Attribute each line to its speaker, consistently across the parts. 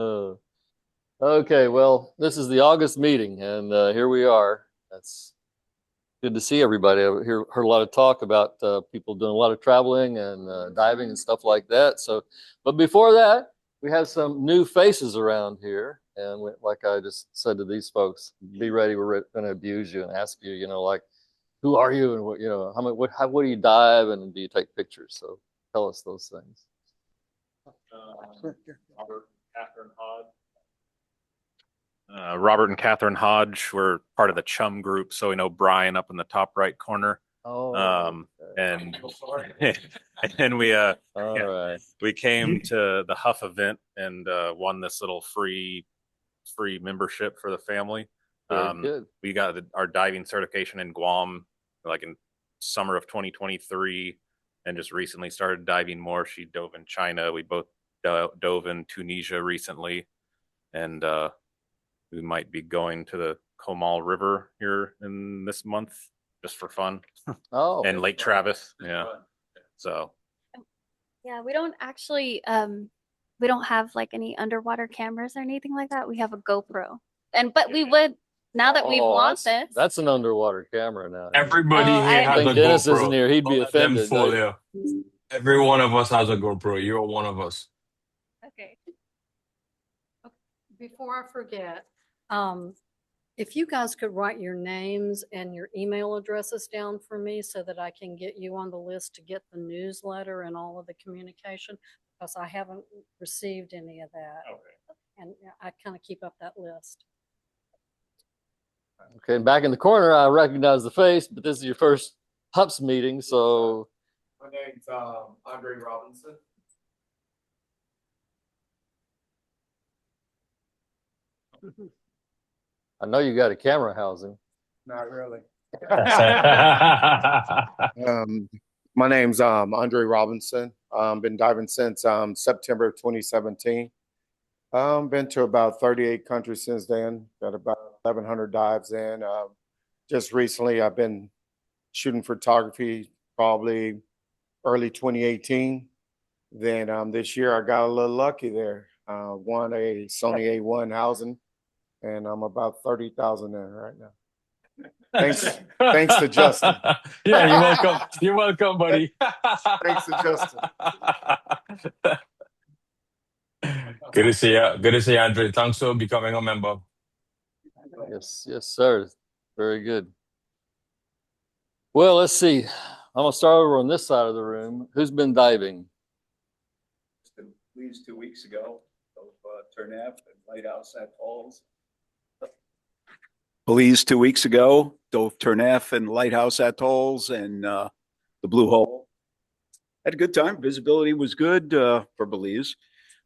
Speaker 1: Uh, okay, well, this is the August meeting, and here we are. That's good to see everybody. Heard a lot of talk about people doing a lot of traveling and diving and stuff like that. So, but before that, we have some new faces around here, and like I just said to these folks, be ready. We're going to abuse you and ask you, like, who are you, and what do you dive, and do you take pictures? So, tell us those things.
Speaker 2: Robert and Catherine Hodge. We're part of the Chum group, so we know Brian up in the top right corner.
Speaker 1: Oh,
Speaker 2: and and
Speaker 1: all right.
Speaker 2: we came to the Huff event and won this little free membership for the family.
Speaker 1: Good.
Speaker 2: We got our diving certification in Guam like in summer of 2023, and just recently started diving more. She dove in China. We both dove in Tunisia recently, and we might be going to the Comal River here in this month just for fun.
Speaker 1: Oh,
Speaker 2: and Lake Travis. Yeah. So.
Speaker 3: Yeah, we don't actually we don't have like any underwater cameras or anything like that. We have a GoPro. But we would now that we've launched this.
Speaker 1: That's an underwater camera now.
Speaker 4: Everybody here
Speaker 1: I
Speaker 4: has
Speaker 1: think
Speaker 4: a
Speaker 1: Dennis
Speaker 4: GoPro.
Speaker 1: isn't here. He'd be offended.
Speaker 4: Every one of us has a GoPro. You're one of us.
Speaker 3: Okay.
Speaker 5: Before I forget, if you guys could write your names and your email addresses down for me so that I can get you on the list to get the newsletter and all of the communication, because I haven't received any of that. Okay. And I kind of keep up that list.
Speaker 1: Okay, and back in the corner, I recognize the face, but this is your first HUPS meeting, so.
Speaker 6: My name's Andre Robinson.
Speaker 1: I know you got a camera housing.
Speaker 6: Not really. My name's Andre Robinson. Been diving since September of 2017. Been to about 38 countries since then. Got about 1,100 dives in. Just recently, I've been shooting photography probably early 2018. Then this year, I got a little lucky there. Won a Sony A1 housing, and I'm about 30,000 in right now. Thanks to Justin.
Speaker 4: Yeah, you're welcome. You're welcome, buddy.
Speaker 6: Thanks to Justin.
Speaker 4: Good to see you. Good to see you, Andre. Thanks for becoming a member.
Speaker 1: Yes, sir. Very good. Well, let's see. I'm gonna start over on this side of the room. Who's been diving?
Speaker 7: Belize 2 weeks ago, Turnap and Lighthouse at Falls. Belize 2 weeks ago, dove Turnaf and Lighthouse Atolls and the Blue Hole. Had a good time. Visibility was good for Belize.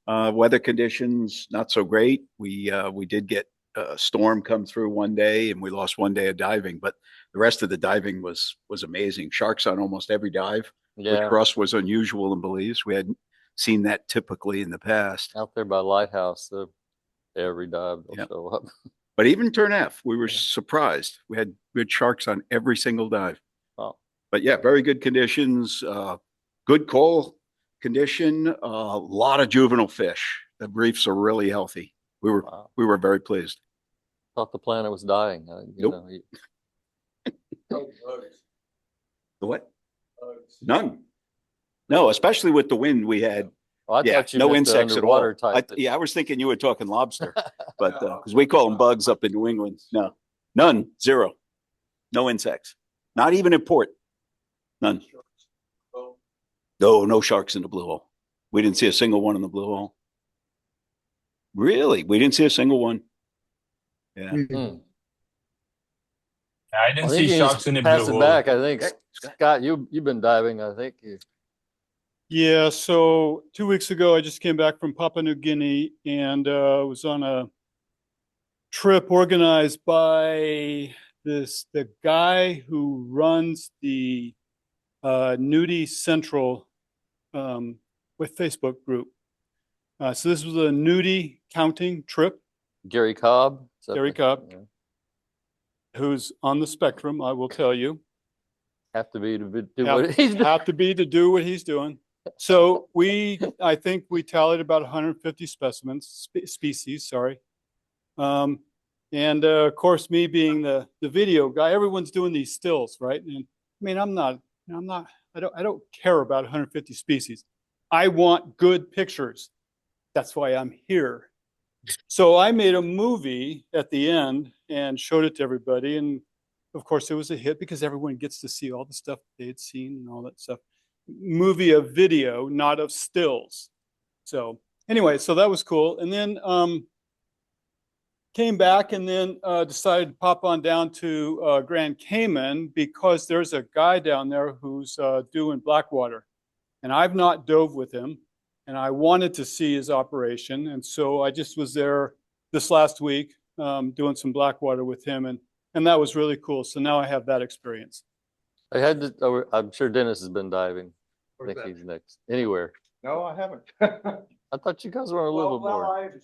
Speaker 7: Weather conditions not so great. We did get a storm come through one day, and we lost one day of diving. But the rest of the diving was amazing. Sharks on almost every dive, which for us was unusual in Belize. We hadn't seen that typically in the past.
Speaker 1: Out there by Lighthouse, every dive will show up.
Speaker 7: But even Turnaf, we were surprised. We had good sharks on every single dive.
Speaker 1: Oh.
Speaker 7: But yeah, very good conditions, good coral condition, a lot of juvenile fish. The reefs are really healthy. We were very pleased.
Speaker 1: Thought the planet was dying.
Speaker 7: Nope. The what? None. No, especially with the wind we had.
Speaker 1: Oh, I thought you
Speaker 7: no
Speaker 1: meant
Speaker 7: insects
Speaker 1: the
Speaker 7: at all.
Speaker 1: type.
Speaker 7: I was thinking you were talking lobster, but because we call them bugs up in New England. No, none, zero, no insects, not even in port, none. No sharks in the Blue Hole. We didn't see a single one in the Blue Hole. Really, we didn't see a single one. Yeah.
Speaker 1: Mm-hmm.
Speaker 4: I didn't see sharks in the Blue Hole.
Speaker 1: Pass it back. I think Scott, you've been diving. I think you.
Speaker 8: Yeah, so 2 weeks ago, I just came back from Papua New Guinea and was on a trip organized by the guy who runs the Nudie Central with Facebook group. So this was a nudie counting trip.
Speaker 1: Gary Cobb.
Speaker 8: Who's on the spectrum, I will tell you.
Speaker 1: Have to be to do what he's doing.
Speaker 8: Have to be to do what he's doing. So I think we tallied about 150 specimens, species, sorry. And of course, me being the video guy, everyone's doing these stills, right? And I mean, I don't care about 150 species. I want good pictures. That's why I'm here. So I made a movie at the end and showed it to everybody. And of course, it was a hit because everyone gets to see all the stuff they had seen and all that stuff. Movie of video, not of stills. So anyway, so that was cool. And then came back and then decided to pop on down to Grand Cayman because there's a guy down there who's doing Blackwater. And I've not dove with him. And I wanted to see his operation. And so I just was there this last week doing some Blackwater with him. And that was really cool. So now I have that experience.
Speaker 1: I'm sure Dennis has been diving. I think he's next. Anywhere.
Speaker 6: No, I haven't.
Speaker 1: I thought you guys were on a liveaboard.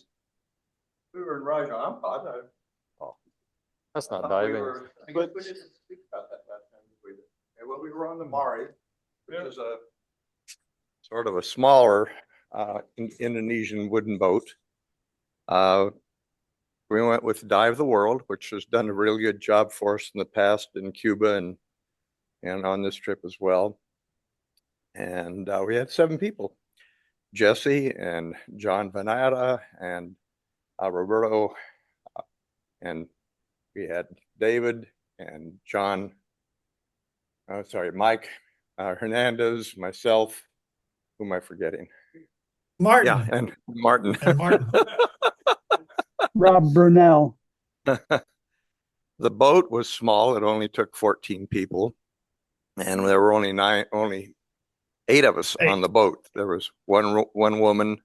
Speaker 6: We were in Raja.
Speaker 1: That's not diving.
Speaker 6: I guess we didn't speak about that last time. Well, we were on the Mari, which is a sort of a smaller Indonesian wooden boat. We went with Dive the World, which has done a really good job for us in the past in Cuba and on this trip as well. And we had 7 people, Jesse and John Vanata and Roberto, and we had David and Mike Hernandez, myself, who am I forgetting?
Speaker 9: Martin.
Speaker 6: Yeah, and Martin.
Speaker 9: And Martin.
Speaker 10: Rob Brunel.
Speaker 6: The boat was small. It only took 14 people. And there were only 8 of us on the boat. There was one woman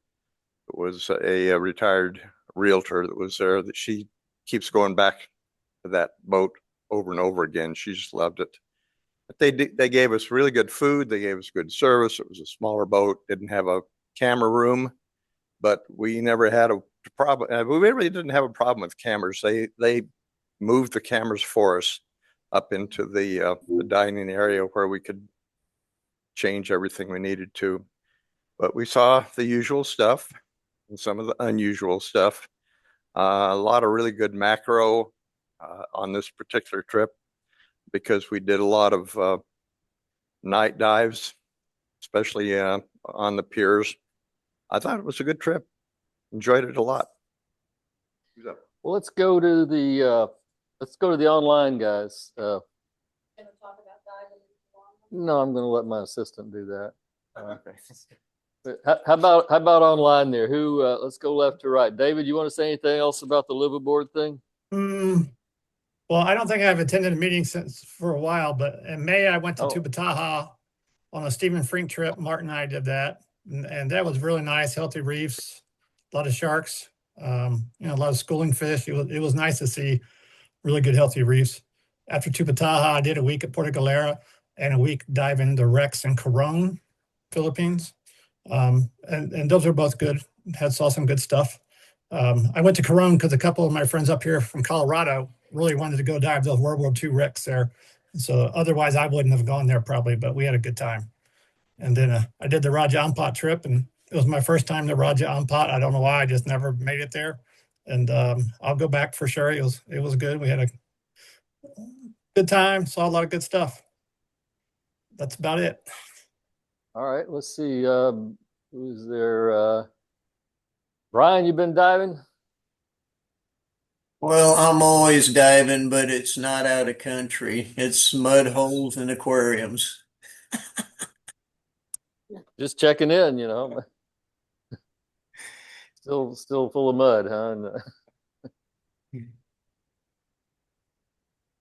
Speaker 6: who was a retired realtor that was there, that she keeps going back to that boat over and over again. She just loved it. But they gave us really good food. They gave us good service. It was a smaller boat, didn't have a camera room, but we never had a problem. We really didn't have a problem with cameras. They moved the cameras for us up into the dining area where we could change everything we needed to. But we saw the usual stuff and some of the unusual stuff. A lot of really good macro on this particular trip because we did a lot of night dives, especially on the piers. I thought it was a good trip. Enjoyed it a lot.
Speaker 1: Well, let's go to the online guys. No, I'm going to let my assistant do that. How about online there? Let's go left to right. David, you want to say anything else about the liveaboard thing?
Speaker 9: Well, I don't think I've attended a meeting for a while, but in May I went to Tubataha on a Stephen Frink trip. Martin and I did that, and that was really nice. Healthy reefs, a lot of sharks, a lot of schooling fish. It was nice to see really good healthy reefs. After Tubataha, I did a week at Puerto Galera and a week diving the wrecks in Coron, Philippines. And those are both good. Saw some good stuff. I went to Coron because a couple of my friends up here from Colorado really wanted to go dive those World War II wrecks there. So otherwise I wouldn't have gone there probably, but we had a good time. And then I did the Raja Ampat trip, and it was my first time to Raja Ampat. I don't know why, I just never made it there. And I'll go back for sure. It was good. We had a good time, saw a lot of good stuff. That's about it.
Speaker 1: All right, let's see. Who's there? Brian, you been diving?
Speaker 11: Well, I'm always diving, but it's not out of country. It's mud holes and aquariums.
Speaker 1: Just checking in, Still full of mud, huh?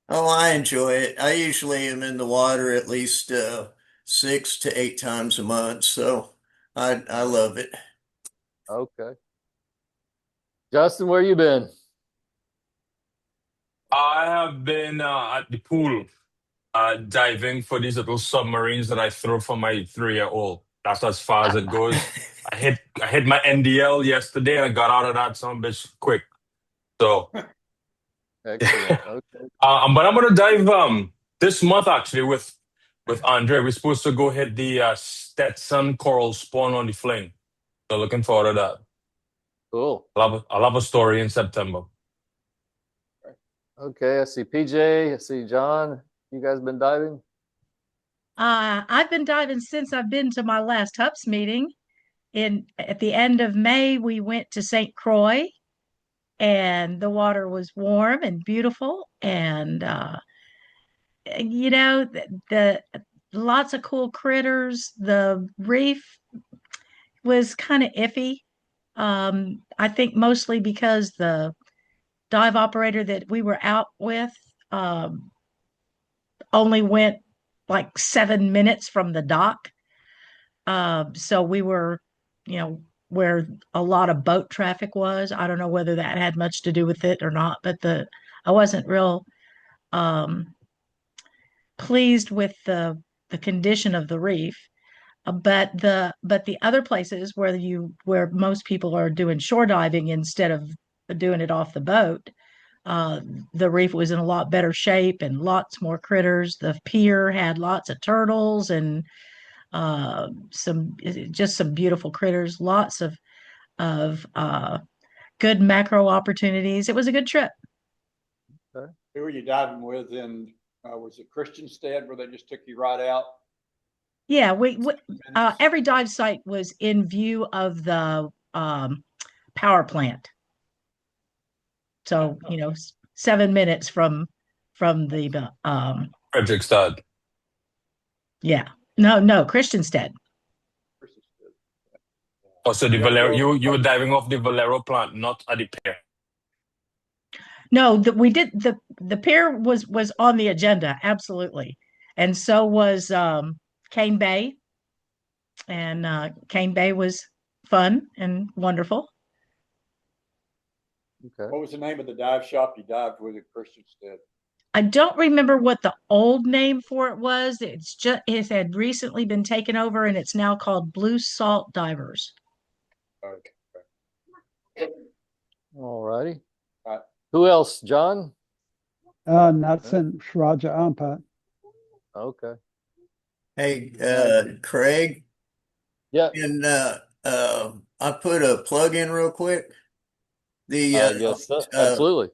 Speaker 11: Oh, I enjoy it. I usually am in the water at least 6 to 8 times a month, so I love it.
Speaker 1: Okay. Justin, where you been?
Speaker 4: I have been at the pool diving for these little submarines that I throw for my 3-year-old. That's as far as it goes. I hit my NDL yesterday and I got out of that some bitch quick. So
Speaker 1: Excellent. Okay.
Speaker 4: but I'm gonna dive this month actually with with Andre. We're supposed to go hit the Stetson coral spawn on the fling. So looking forward to that.
Speaker 1: Cool.
Speaker 4: I'll have a story in September.
Speaker 1: Okay, I see PJ, I see John. You guys been diving?
Speaker 10: I've been diving since I've been to my last HUPS meeting. At the end of May, we went to St. Croix, and the water was warm and beautiful, and the lots of cool critters. The reef was kind of iffy. I think mostly because the dive operator that we were out with um, only went like 7 minutes from the dock. So we were, where a lot of boat traffic was. I don't know whether that had much to do with it or not, but I wasn't real um, pleased with the condition of the reef. But the other places where most people are doing shore diving instead of doing it off the boat, uh, the reef was in a lot better shape and lots more critters. The pier had lots of turtles and some beautiful critters, lots of good macro opportunities. It was a good trip.
Speaker 1: Okay.
Speaker 12: Who were you diving with? And was it Christianstead where they just took you right out?
Speaker 10: Yeah, every dive site was in view of the power plant. So, 7 minutes from the
Speaker 4: Frederickstad.
Speaker 10: yeah. No, Christianstead.
Speaker 4: Oh, so the Valero, you were diving off the Valero plant, not at the pier.
Speaker 10: No, we did the pier was on the agenda, absolutely. And so was Cane Bay. And Cane Bay was fun and wonderful.
Speaker 1: Okay.
Speaker 12: What was the name of the dive shop you dived with at Christianstead?
Speaker 10: I don't remember what the old name for it was. It had recently been taken over and it's now called Blue Salt Divers.
Speaker 12: Okay.
Speaker 1: All righty.
Speaker 12: Right.
Speaker 1: Who else? John?
Speaker 13: Not since Raja Ampat.
Speaker 1: Okay.
Speaker 11: Hey, Craig.
Speaker 1: Yeah.
Speaker 11: And I put a plug in real quick.
Speaker 1: Yes, absolutely.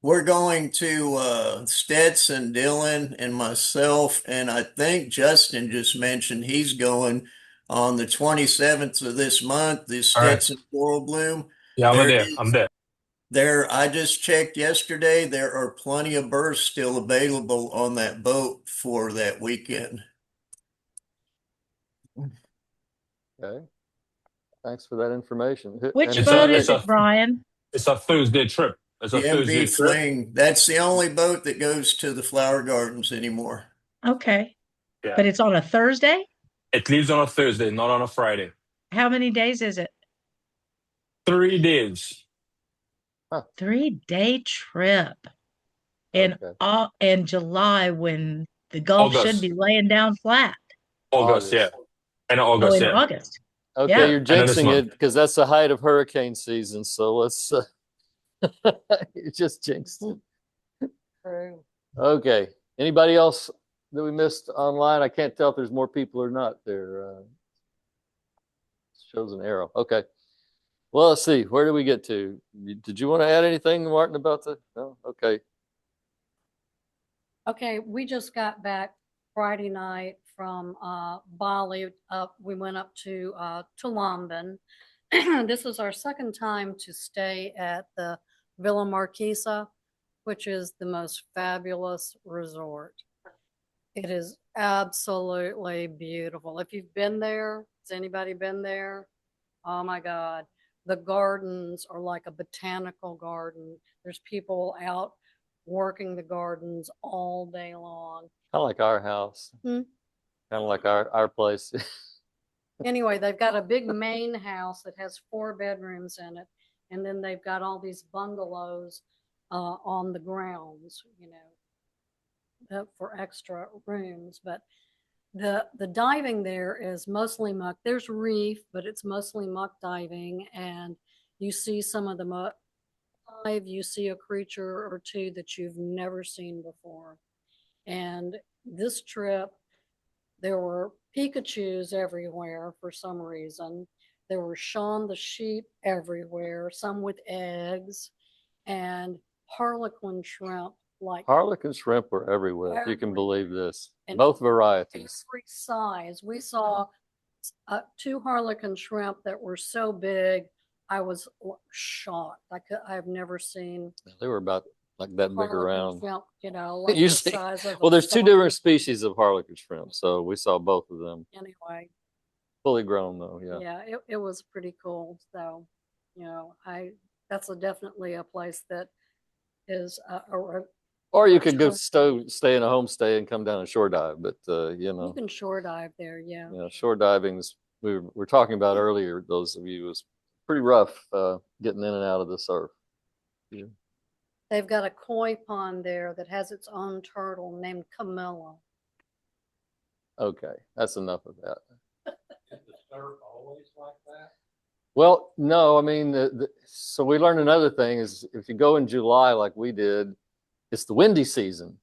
Speaker 11: We're going to Stetson, Dylan, and myself, and I think Justin just mentioned he's going on the 27th of this month, the Stetson Coral Bloom.
Speaker 4: Yeah, I'm there.
Speaker 11: I just checked yesterday. There are plenty of berths still available on that boat for that weekend.
Speaker 1: Okay. Thanks for that information.
Speaker 10: Which boat is it, Brian?
Speaker 4: It's a Thursday trip. It's a Thursday
Speaker 11: MB Fling. That's the only boat that goes to the flower gardens anymore.
Speaker 10: Okay.
Speaker 4: Yeah.
Speaker 10: But it's on a Thursday?
Speaker 4: It leaves on a Thursday, not on a Friday.
Speaker 10: How many days is it?
Speaker 4: 3 days.
Speaker 10: 3-day trip in July when the Gulf should be laying down flat.
Speaker 4: August. Yeah. And August,
Speaker 10: in August.
Speaker 1: Okay,
Speaker 10: yeah.
Speaker 1: You're jinxing it because that's the height of hurricane season. So let's you just jinxed it. Okay. Anybody else that we missed online? I can't tell if there's more people or not there. Shows an arrow. Okay. Well, let's see. Where did we get to? Did you want to add anything, Martin, about the? No? Okay.
Speaker 5: Okay, we just got back Friday night from Bali. We went up to Tulamben. This was our second time to stay at the Villa Marquesa, which is the most fabulous resort. It is absolutely beautiful. If you've been there, has anybody been there? Oh my God. The gardens are like a botanical garden. There's people out working the gardens all day long.
Speaker 1: Kind of like our house. Kind of like our place.
Speaker 5: Anyway, they've got a big main house that has 4 bedrooms in it. And then they've got all these bungalows on the grounds, for extra rooms. But the diving there is mostly muck. There's reef, but it's mostly muck diving. And you see some of the muck dive. You see a creature or two that you've never seen before. And this trip There were Pikachus everywhere for some reason. There were Shaun the sheep everywhere, some with eggs, and Harlequin shrimp. Like
Speaker 1: Harlequin shrimp were everywhere, if you can believe this.
Speaker 5: And
Speaker 1: Both varieties.
Speaker 5: every size. We saw 2 Harlequin shrimp that were so big, I was shocked. I've never seen
Speaker 1: They were about like that big
Speaker 5: Harlequin
Speaker 1: around.
Speaker 5: shrimp, you know, like the
Speaker 1: Usually,
Speaker 5: size of
Speaker 1: well,
Speaker 5: a
Speaker 1: there's 2
Speaker 5: soft-
Speaker 1: different species of Harlequin shrimp, so we saw both of them.
Speaker 5: Anyway,
Speaker 1: Fully grown though, yeah.
Speaker 5: yeah, it was pretty cool. So, you know, that's definitely a place that is
Speaker 1: Or you could go stay in a homestay and come down and shore dive, but you know.
Speaker 5: You can shore dive there, yeah.
Speaker 1: Yeah, shore diving's we were talking about earlier, those of you, was pretty rough getting in and out of the surf. Yeah.
Speaker 5: They've got a koi pond there that has its own turtle named Camilla.
Speaker 1: Okay, that's enough of that.
Speaker 12: Is the surf always like that?
Speaker 1: Well, no, I mean, so we learned another thing is if you go in July like we did, it's the windy season,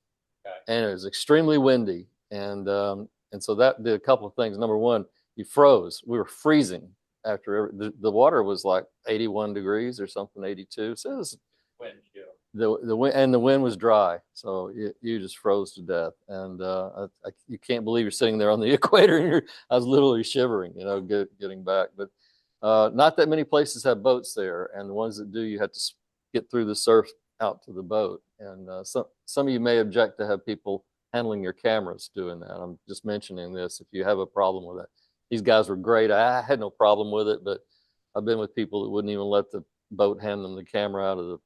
Speaker 1: and it was extremely windy, and so that did a couple of things. Number one, you froze. We were freezing after the water was like 81 degrees or something, 82. So it was
Speaker 12: Wind chill.
Speaker 1: the wind, and the wind was dry, so you just froze to death. And you can't believe you're sitting there on the equator, and I was literally shivering, you know, getting back. But not that many places have boats there, and the ones that do, you have to get through the surf out to the boat. And some of you may object to have people handling your cameras doing that. I'm just mentioning this if you have a problem with that. These guys were great. I had no problem with it, but I've been with people that wouldn't even let the boat hand them the camera out of the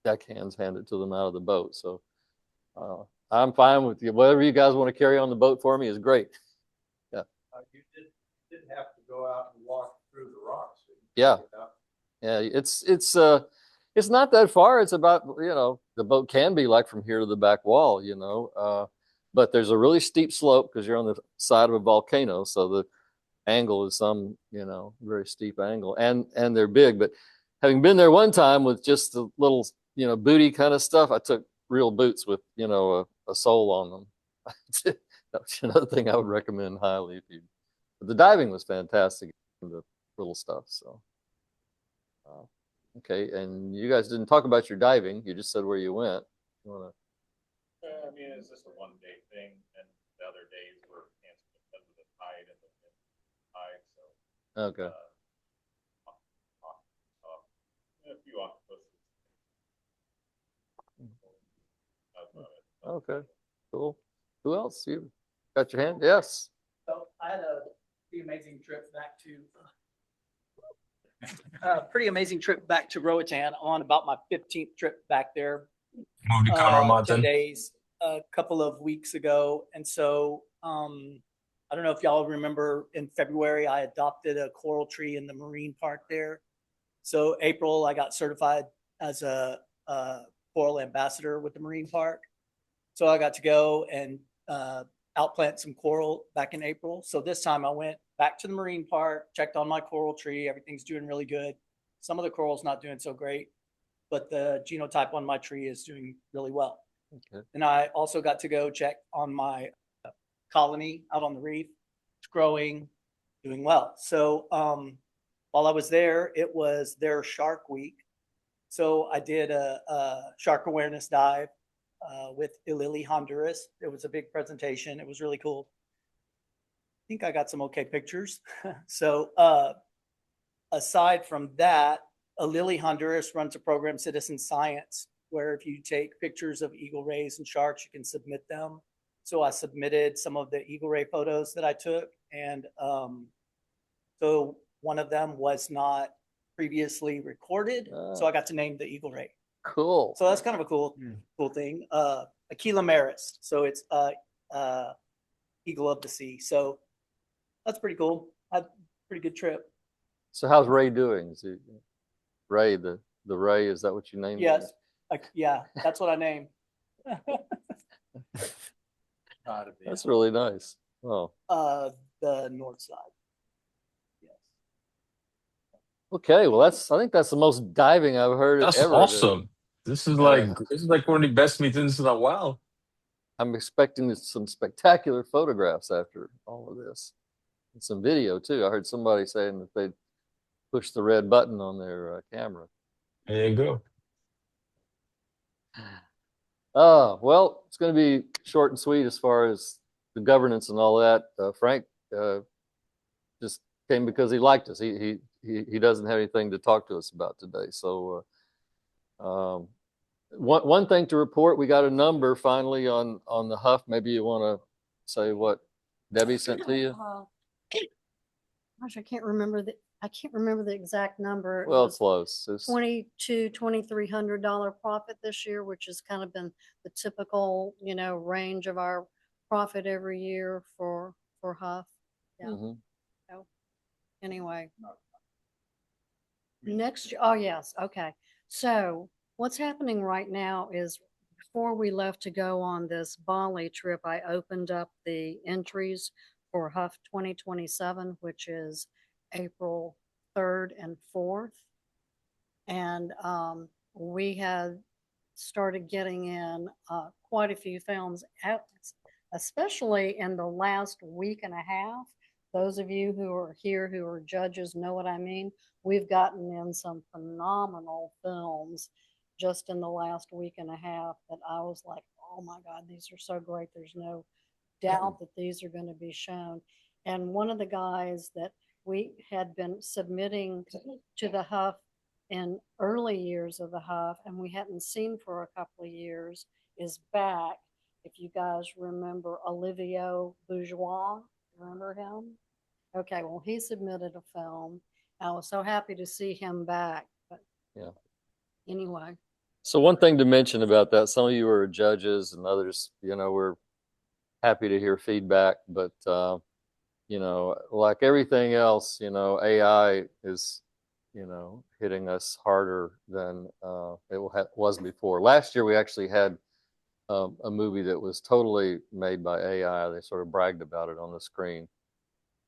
Speaker 1: deckhands, hand it to them out of the boat. So I'm fine with you. Whatever you guys want to carry on the boat for me is great. Yeah.
Speaker 12: You did have to go out and walk through the rocks.
Speaker 1: Yeah. Yeah. It's not that far. It's about, you know, the boat can be like from here to the back wall, you know, but there's a really steep slope because you're on the side of a volcano. So the angle is some, you know, very steep angle, and they're big. But having been there one time with just the little, you know, booty kind of stuff, I took real boots with, you know, a sole on them. That's another thing I would recommend highly if you. But the diving was fantastic, the little stuff. So, okay, and you guys didn't talk about your diving. You just said where you went. You wanna?
Speaker 2: I mean, it's just a one-day thing, and the other days were canceled because of the tide and the tide. So.
Speaker 1: Okay.
Speaker 2: A few octopuses.
Speaker 1: Okay, cool. Who else? You got your hand? Yes.
Speaker 14: So I had a pretty amazing trip back to Roatan. I'm on about my 15th trip back there.
Speaker 4: Move the camera, Martin.
Speaker 14: 10 days, a couple of weeks ago. And so I don't know if y'all remember, in February, I adopted a coral tree in the marine park there. So April, I got certified as a coral ambassador with the marine park. So I got to go and outplant some coral back in April. So this time I went back to the marine park, checked on my coral tree. Everything's doing really good. Some of the coral's not doing so great, but the genotype on my tree is doing really well.
Speaker 1: Okay.
Speaker 14: And I also got to go check on my colony out on the reef. It's growing, doing well. So while I was there, it was their Shark Week. So I did a shark awareness dive with Ilili Honduras. It was a big presentation. It was really cool. I think I got some okay pictures. So aside from that, Ilili Honduras runs a program, Citizen Science, where if you take pictures of eagle rays and sharks, you can submit them. So I submitted some of the eagle ray photos that I took. And so one of them was not previously recorded. So I got to name the eagle ray.
Speaker 1: Cool.
Speaker 14: So that's kind of a cool thing. Aquila maris. So it's eagle of the sea. So that's pretty cool. Had a pretty good trip.
Speaker 1: So how's Ray doing? Is he Ray, the Ray, is that what you named him?
Speaker 14: Yes. Yeah, that's what I named.
Speaker 1: That's really nice. Oh.
Speaker 14: The north side.
Speaker 1: Okay, well, I think that's the most diving I've heard
Speaker 4: That's
Speaker 1: ever.
Speaker 4: awesome. This is like one of the best meetings in a while.
Speaker 1: I'm expecting some spectacular photographs after all of this, and some video too. I heard somebody saying that they'd push the red button on their camera.
Speaker 4: There you go.
Speaker 1: Well, it's going to be short and sweet as far as the governance and all that. Frank just came because he liked us. He doesn't have anything to talk to us about today. So one thing to report, we got a number finally on the HUF. Maybe you want to say what Debbie sent to you.
Speaker 5: Gosh, I can't remember the exact number. It
Speaker 1: Well,
Speaker 5: was
Speaker 1: close. It's
Speaker 5: $2,300 profit this year, which has kind of been the typical, range of our profit every year for HUF. Yeah.
Speaker 1: Mhm.
Speaker 5: So anyway, oh yes, okay. So what's happening right now is before we left to go on this Bali trip, I opened up the entries for HUF 2027, which is April 3rd and 4th. And we had started getting in quite a few films, especially in the last week and a half. Those of you who are here who are judges know what I mean. We've gotten in some phenomenal films just in the last week and a half that I was like, oh my God, these are so great. There's no doubt that these are going to be shown. And one of the guys that we had been submitting to the HUF in early years of the HUF and we hadn't seen for a couple of years is back. If you guys remember Olivier Bourgeois, remember him? Okay, well, he submitted a film. I was so happy to see him back. But
Speaker 1: yeah.
Speaker 5: Anyway.
Speaker 1: So one thing to mention about that, some of you are judges and others, we're happy to hear feedback, but like everything else, AI is, hitting us harder than it was before. Last year, we actually had a movie that was totally made by AI. They sort of bragged about it on the screen.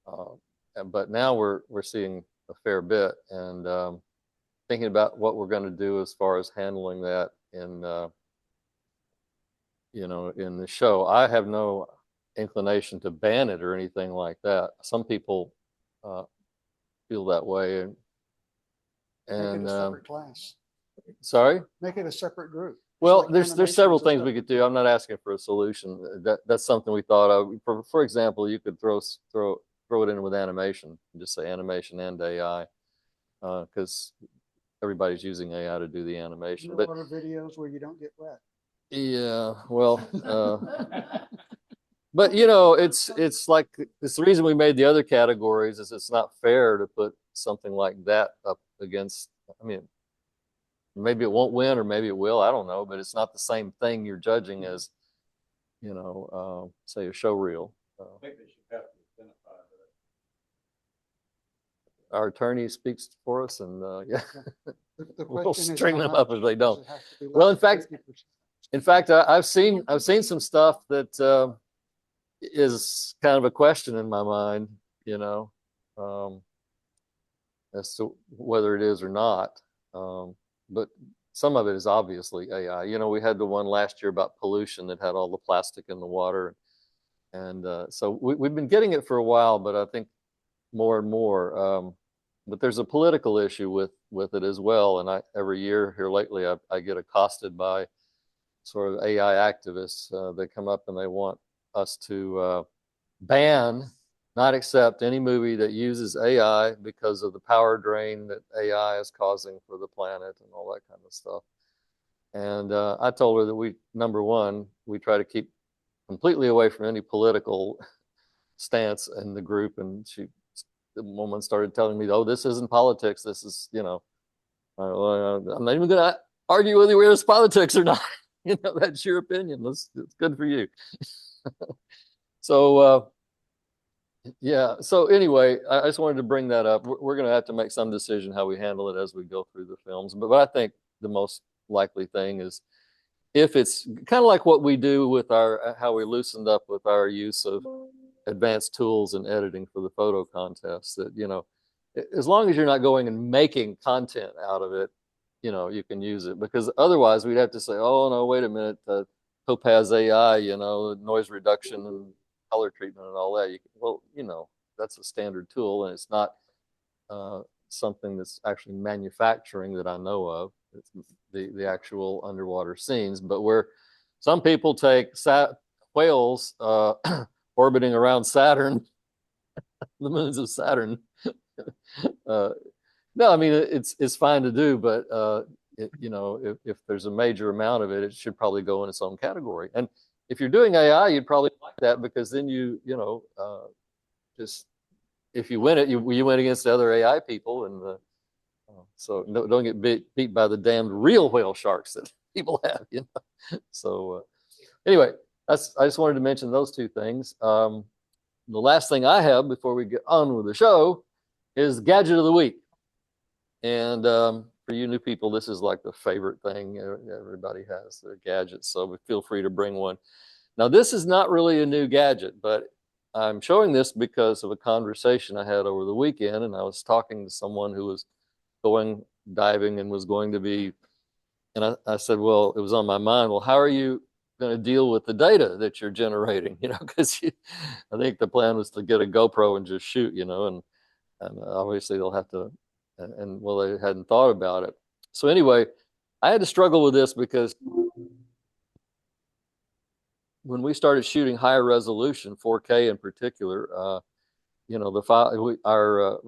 Speaker 1: But now we're seeing a fair bit, and thinking about what we're going to do as far as handling that in in the show. I have no inclination to ban it or anything like that. Some people feel that way, and
Speaker 15: make it a separate class.
Speaker 1: Sorry?
Speaker 15: Make it a separate group.
Speaker 1: Well,
Speaker 15: like
Speaker 1: there's several things we
Speaker 15: stuff.
Speaker 1: could do. I'm not asking for a solution. That's something we thought of. For example, you could throw it in with animation and just say animation and AI, because everybody's using AI to do the animation.
Speaker 15: But videos where you don't get wet.
Speaker 1: Yeah, well, but it's like it's the reason we made the other categories is it's not fair to put something like that up against. I mean, maybe it won't win or maybe it will. I don't know, but it's not the same thing you're judging as, say a show reel.
Speaker 12: I think they should have to identify that.
Speaker 1: Our attorney speaks for us, and yeah,
Speaker 15: The
Speaker 1: we'll
Speaker 15: question is
Speaker 1: string
Speaker 15: how
Speaker 1: them
Speaker 15: much?
Speaker 1: up if they don't.
Speaker 15: Does it have to be
Speaker 1: Well,
Speaker 15: less than 50%?
Speaker 1: in fact, I've seen some stuff that is kind of a question in my mind, as to whether it is or not. But some of it is obviously AI. We had the one last year about pollution that had all the plastic in the water, and so we've been getting it for a while, but I think more and more. But there's a political issue with it as well, and every year here lately I get accosted by sort of AI activists. They come up and they want us to ban, not accept any movie that uses AI because of the power drain that AI is causing for the planet and all that kind of stuff. And I told her that number one, we try to keep completely away from any political stance in the group. And the woman started telling me, oh, this isn't politics. This is, I'm not even going to argue whether it's politics or not. That's your opinion. It's good for you. So, yeah. So anyway, I just wanted to bring that up. We're going to have to make some decision how we handle it as we go through the films. But I think the most likely thing is if it's kind of like what we do with how we loosened up with our use of advanced tools and editing for the photo contest, that, as long as you're not going and making content out of it, you can use it, because otherwise we'd have to say, oh no, wait a minute, Topaz AI, noise reduction and color treatment and all that. That's a standard tool, and it's not something that's actually manufacturing that I know of. It's the actual underwater scenes, but where some people take whales orbiting around Saturn, the moons of Saturn. No, I mean it's fine to do, but if there's a major amount of it, it should probably go in its own category. And if you're doing AI, you'd probably like that, because then just if you win it, you win against the other AI people, and so don't get beat by the damned real whale sharks that people have. So anyway, I just wanted to mention those two things. The last thing I have before we get on with the show is Gadget of the Week. And for you new people, this is like the favorite thing. Everybody has their gadgets, so feel free to bring one. Now, this is not really a new gadget, but I'm showing this because of a conversation I had over the weekend, and I was talking to someone who was going diving and was going to be, and I said, well, it was on my mind, well, how are you going to deal with the data that you're generating? Because I think the plan was to get a GoPro and just shoot, and obviously they'll have to, and well, they hadn't thought about it. So anyway, I had to struggle with this because when we started shooting higher resolution, 4K in particular, the file,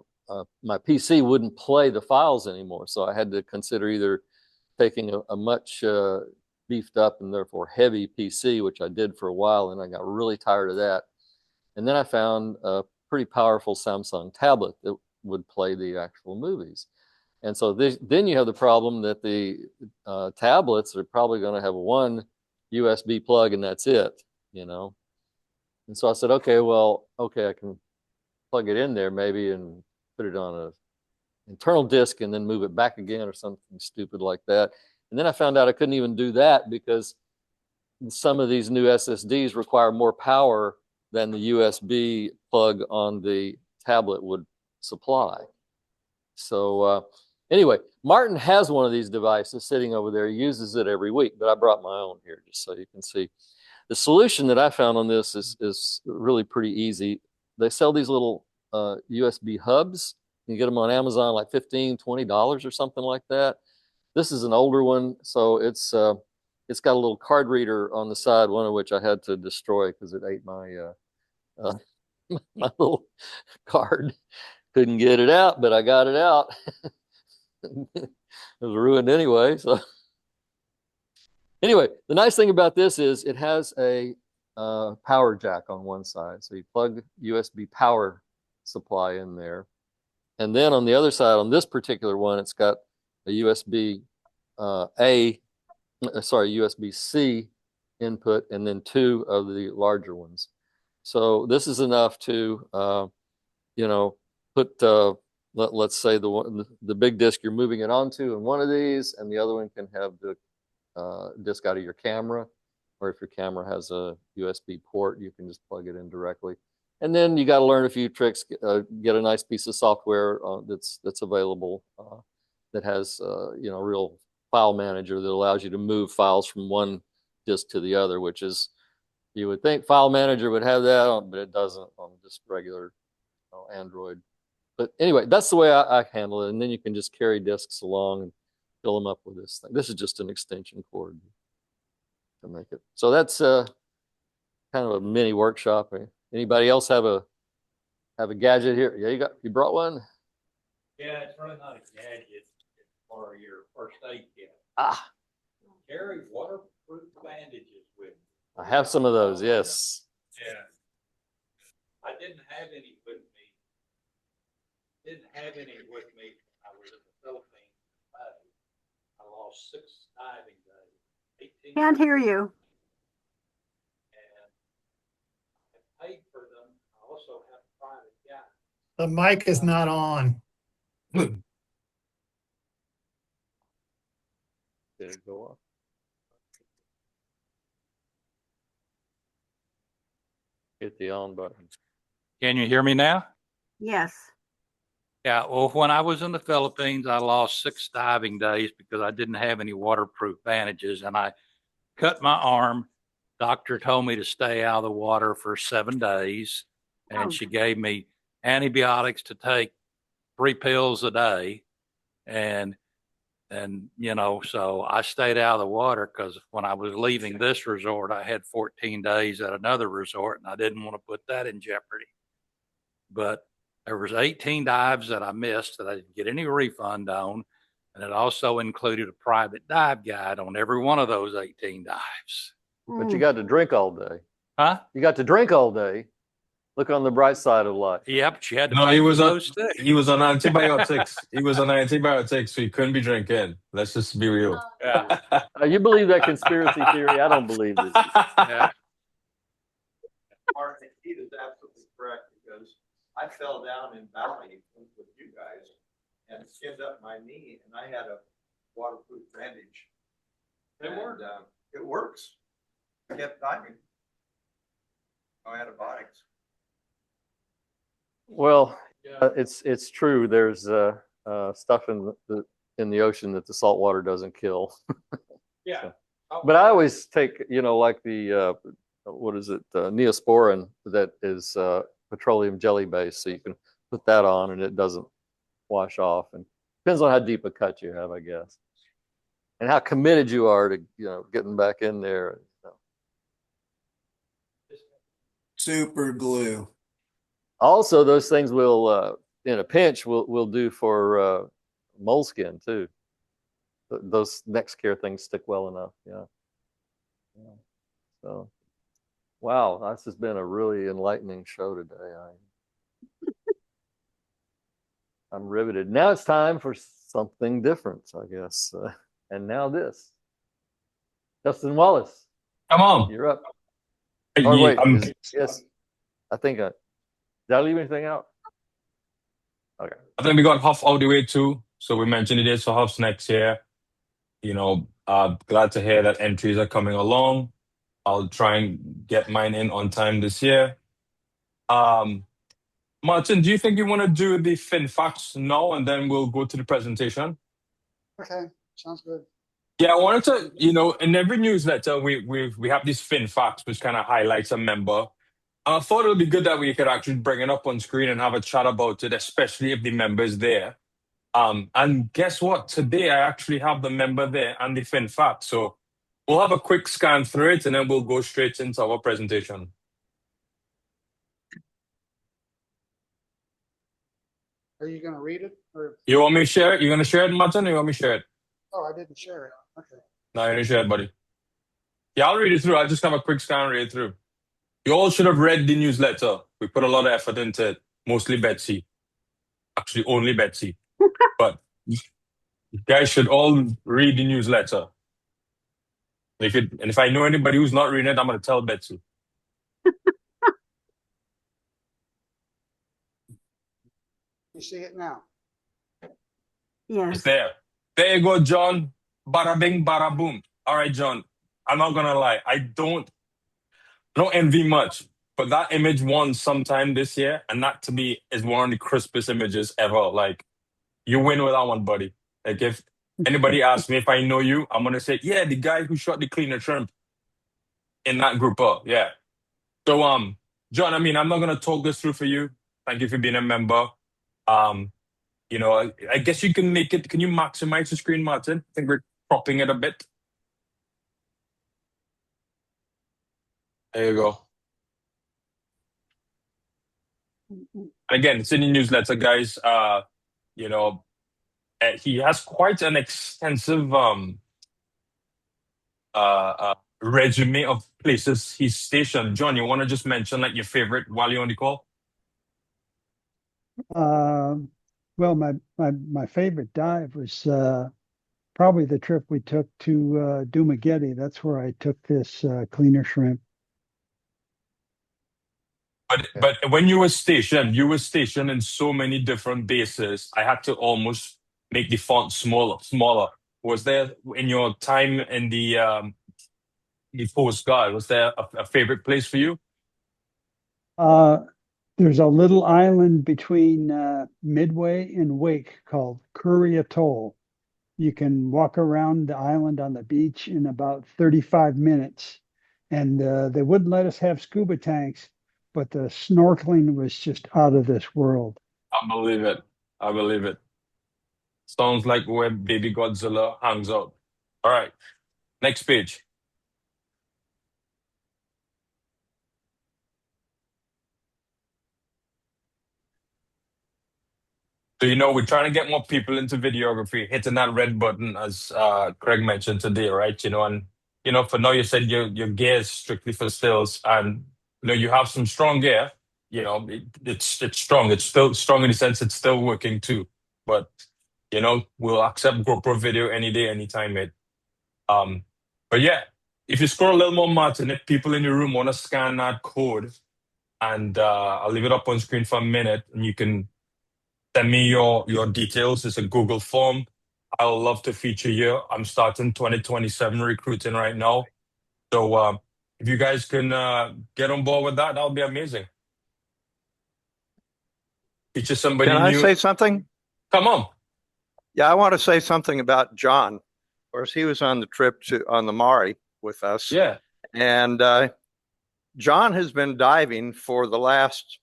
Speaker 1: my PC wouldn't play the files anymore. So I had to consider either taking a much beefed up and therefore heavy PC, which I did for a while, and I got really tired of that. And then I found a pretty powerful Samsung tablet that would play the actual movies. And so then you have the problem that the tablets are probably going to have one USB plug and that's it, And so I said, okay, I can plug it in there maybe and put it on a internal disk and then move it back again or something stupid like that. And then I found out I couldn't even do that because some of these new SSDs require more power than the USB plug on the tablet would supply. So anyway, Martin has one of these devices sitting over there. He uses it every week, but I brought my own here just so you can see. The solution that I found on this is really pretty easy. They sell these little USB hubs. You get them on Amazon like $15, $20 or something like that. This is an older one, so it's got a little card reader on the side, one of which I had to destroy because it ate my my little card. Couldn't get it out, but I got it out. It was ruined anyway. So anyway, the nice thing about this is it has a power jack on one side. So you plug USB power supply in there. And then on the other side, on this particular one, it's got a USB-C input, and then two of the larger ones. So this is enough to, put, let's say the big disk you're moving it onto in one of these, and the other one can have the disk out of your camera, or if your camera has a USB port, you can just plug it in directly. And then you got to learn a few tricks, get a nice piece of software that's available that has a real file manager that allows you to move files from one disk to the other, which is, you would think file manager would have that, but it doesn't on just regular Android. But anyway, that's the way I handle it. And then you can just carry disks along and fill them up with this thing. This is just an extension cord to make it. So that's kind of a mini workshop. Anybody else have a gadget here? Yeah, you brought one?
Speaker 12: Yeah, it's really not a gadget. It's for your first aid kit. Carry waterproof bandages with you.
Speaker 1: I have some of those, yes.
Speaker 12: Yeah. I didn't have any with me. When I was in the Philippines. I lost 6 diving days.
Speaker 16: Can't hear you.
Speaker 12: Paid for them. I also have a private guy.
Speaker 9: The mic is not on.
Speaker 1: Did it go off? Hit the on button.
Speaker 17: Can you hear me now?
Speaker 16: Yes.
Speaker 17: Yeah, well, when I was in the Philippines, I lost 6 diving days because I didn't have any waterproof bandages, and I cut my arm doctor told me to stay out of the water for 7 days, and she gave me antibiotics to take 3 pills a day, and so I stayed out of the water because when I was leaving this resort, I had 14 days at another resort, and I didn't want to put that in jeopardy. But there was 18 dives that I missed that I didn't get any refund on, and it also included a private dive guide on every one of those 18 dives.
Speaker 1: But you got to drink all day.
Speaker 17: Huh?
Speaker 1: You got to drink all day. Look on the bright side of life.
Speaker 17: Yeah, but you had to
Speaker 4: No,
Speaker 17: pay
Speaker 4: he
Speaker 17: for
Speaker 4: was on
Speaker 17: those too.
Speaker 4: he was on antibiotics. He was on antibiotics, so he couldn't be drinking. Let's just be real.
Speaker 17: Yeah.
Speaker 1: You believe that conspiracy theory? I don't believe it.
Speaker 17: Yeah.
Speaker 12: Mark, he is absolutely correct because I fell down in Valley with you guys and skinned up my knee, and I had a waterproof bandage. It worked. It works. I kept diving. No antibiotics.
Speaker 1: Well, it's true. There's stuff in the ocean that the salt water doesn't kill.
Speaker 12: Yeah.
Speaker 1: But I always take, like the what is it, Neosporin that is petroleum jelly based, so you can put that on and it doesn't wash off. And depends on how deep a cut you have, I guess, and how committed you are to getting back in there.
Speaker 11: Super glue.
Speaker 1: Also, those things will, in a pinch, will do for moleskin too. Those next care things stick well enough. Yeah. So, wow, this has been a really enlightening show today. I'm riveted. Now it's time for something different, I guess. And now this, Justin Wallace.
Speaker 4: Come on,
Speaker 1: you're up.
Speaker 4: Hey,
Speaker 1: Oh wait,
Speaker 4: yes.
Speaker 1: I think did I leave anything out? Okay.
Speaker 4: I think we got Huff all the way too. So we mentioned it is for Huffs next year. Glad to hear that entries are coming along. I'll try and get mine in on time this year. Martin, do you think you want to do the fin facts now and then we'll go to the presentation?
Speaker 15: Okay, sounds good.
Speaker 4: Yeah, I wanted to, in every newsletter we have these fin facts which kind of highlights a member. I thought it would be good that we could actually bring it up on screen and have a chat about it, especially if the member is there. And guess what? Today I actually have the member there and the fin fact. So we'll have a quick scan through it and then we'll go straight into our presentation.
Speaker 15: Are you going to read it? Or
Speaker 4: You want me to share it? You going to share it, Martin, or you want me to share it?
Speaker 15: oh, I didn't share it. Okay.
Speaker 4: No, you didn't share it, buddy. Yeah, I'll read it through. I'll just have a quick scan and read it through. You all should have read the newsletter. We put a lot of effort into it, mostly Betsy. Actually, only Betsy. But you guys should all read the newsletter. And if I know anybody who's not reading it, I'm going to tell Betsy.
Speaker 15: You see it now?
Speaker 4: It's there. There you go, John. Bada bing, bada boom. All right, John. I'm not gonna lie. I don't envy much, but that image won sometime this year, and that to me is one of the crispest images ever. Like, you win with that one, buddy. Like, if anybody asks me if I know you, I'm gonna say, yeah, the guy who shot the cleaner shrimp in that group up. Yeah. So, John, I'm not gonna talk this through for you. Thank you for being a member. I guess you can make it. Can you maximize the screen, Martin? I think we're cropping it a bit. There you go. Again, it's in the newsletter, guys. He has quite an extensive resume of places he's stationed. John, you want to just mention like your favorite while you're on the call?
Speaker 13: Well, my favorite dive was probably the trip we took to Dumageddon. That's where I took this cleaner shrimp.
Speaker 4: But when you were stationed in so many different bases. I had to almost make the font smaller. Was there, in your time in the Coast Guard, was there a favorite place for you?
Speaker 13: There's a little island between Midway and Wake called Curry Atoll. You can walk around the island on the beach in about 35 minutes. and they wouldn't let us have scuba tanks, but the snorkeling was just out of this world.
Speaker 4: I believe it. I believe it. Sounds like where Baby Godzilla hangs out. All right, next page. So, we're trying to get more people into videography, hitting that red button, as Craig mentioned today, right? For now, you said your gear is strictly for stills, and you have some strong gear. It's strong. It's still strong in the sense it's still working too. But we'll accept GoPro video any day, anytime, mate. But yeah, if you scroll a little more, Martin, if people in the room want to scan that code, and I'll leave it up on screen for a minute, and you can send me your details. It's a Google form. I'll love to feature you. I'm starting 2027 recruiting right now. So if you guys can get on board with that, that'll be amazing. Feature somebody
Speaker 16: Can I
Speaker 4: new.
Speaker 16: say something?
Speaker 4: Come on.
Speaker 16: Yeah, I want to say something about John. Of course, he was on the trip on the Maury with us.
Speaker 4: Yeah.
Speaker 16: And John has been diving for the last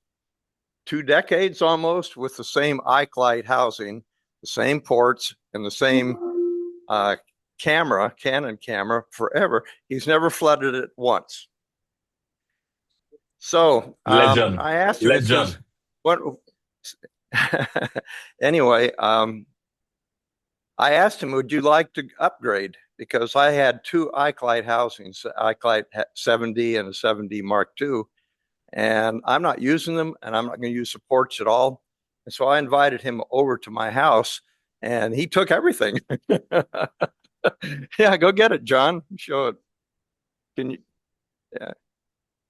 Speaker 16: 2 decades almost with the same Ike housing, the same ports, and the same Canon camera forever. He's never flooded it once. So
Speaker 4: Legend.
Speaker 16: I asked him,
Speaker 4: Legend.
Speaker 16: what? Anyway, I asked him, would you like to upgrade? Because I had 2 Ike housings, Ike 7D and a 7D Mark II, and I'm not using them, and I'm not going to use the ports at all. And so I invited him over to my house, and he took everything. Yeah, go get it, John. Show it. Can you? Yeah.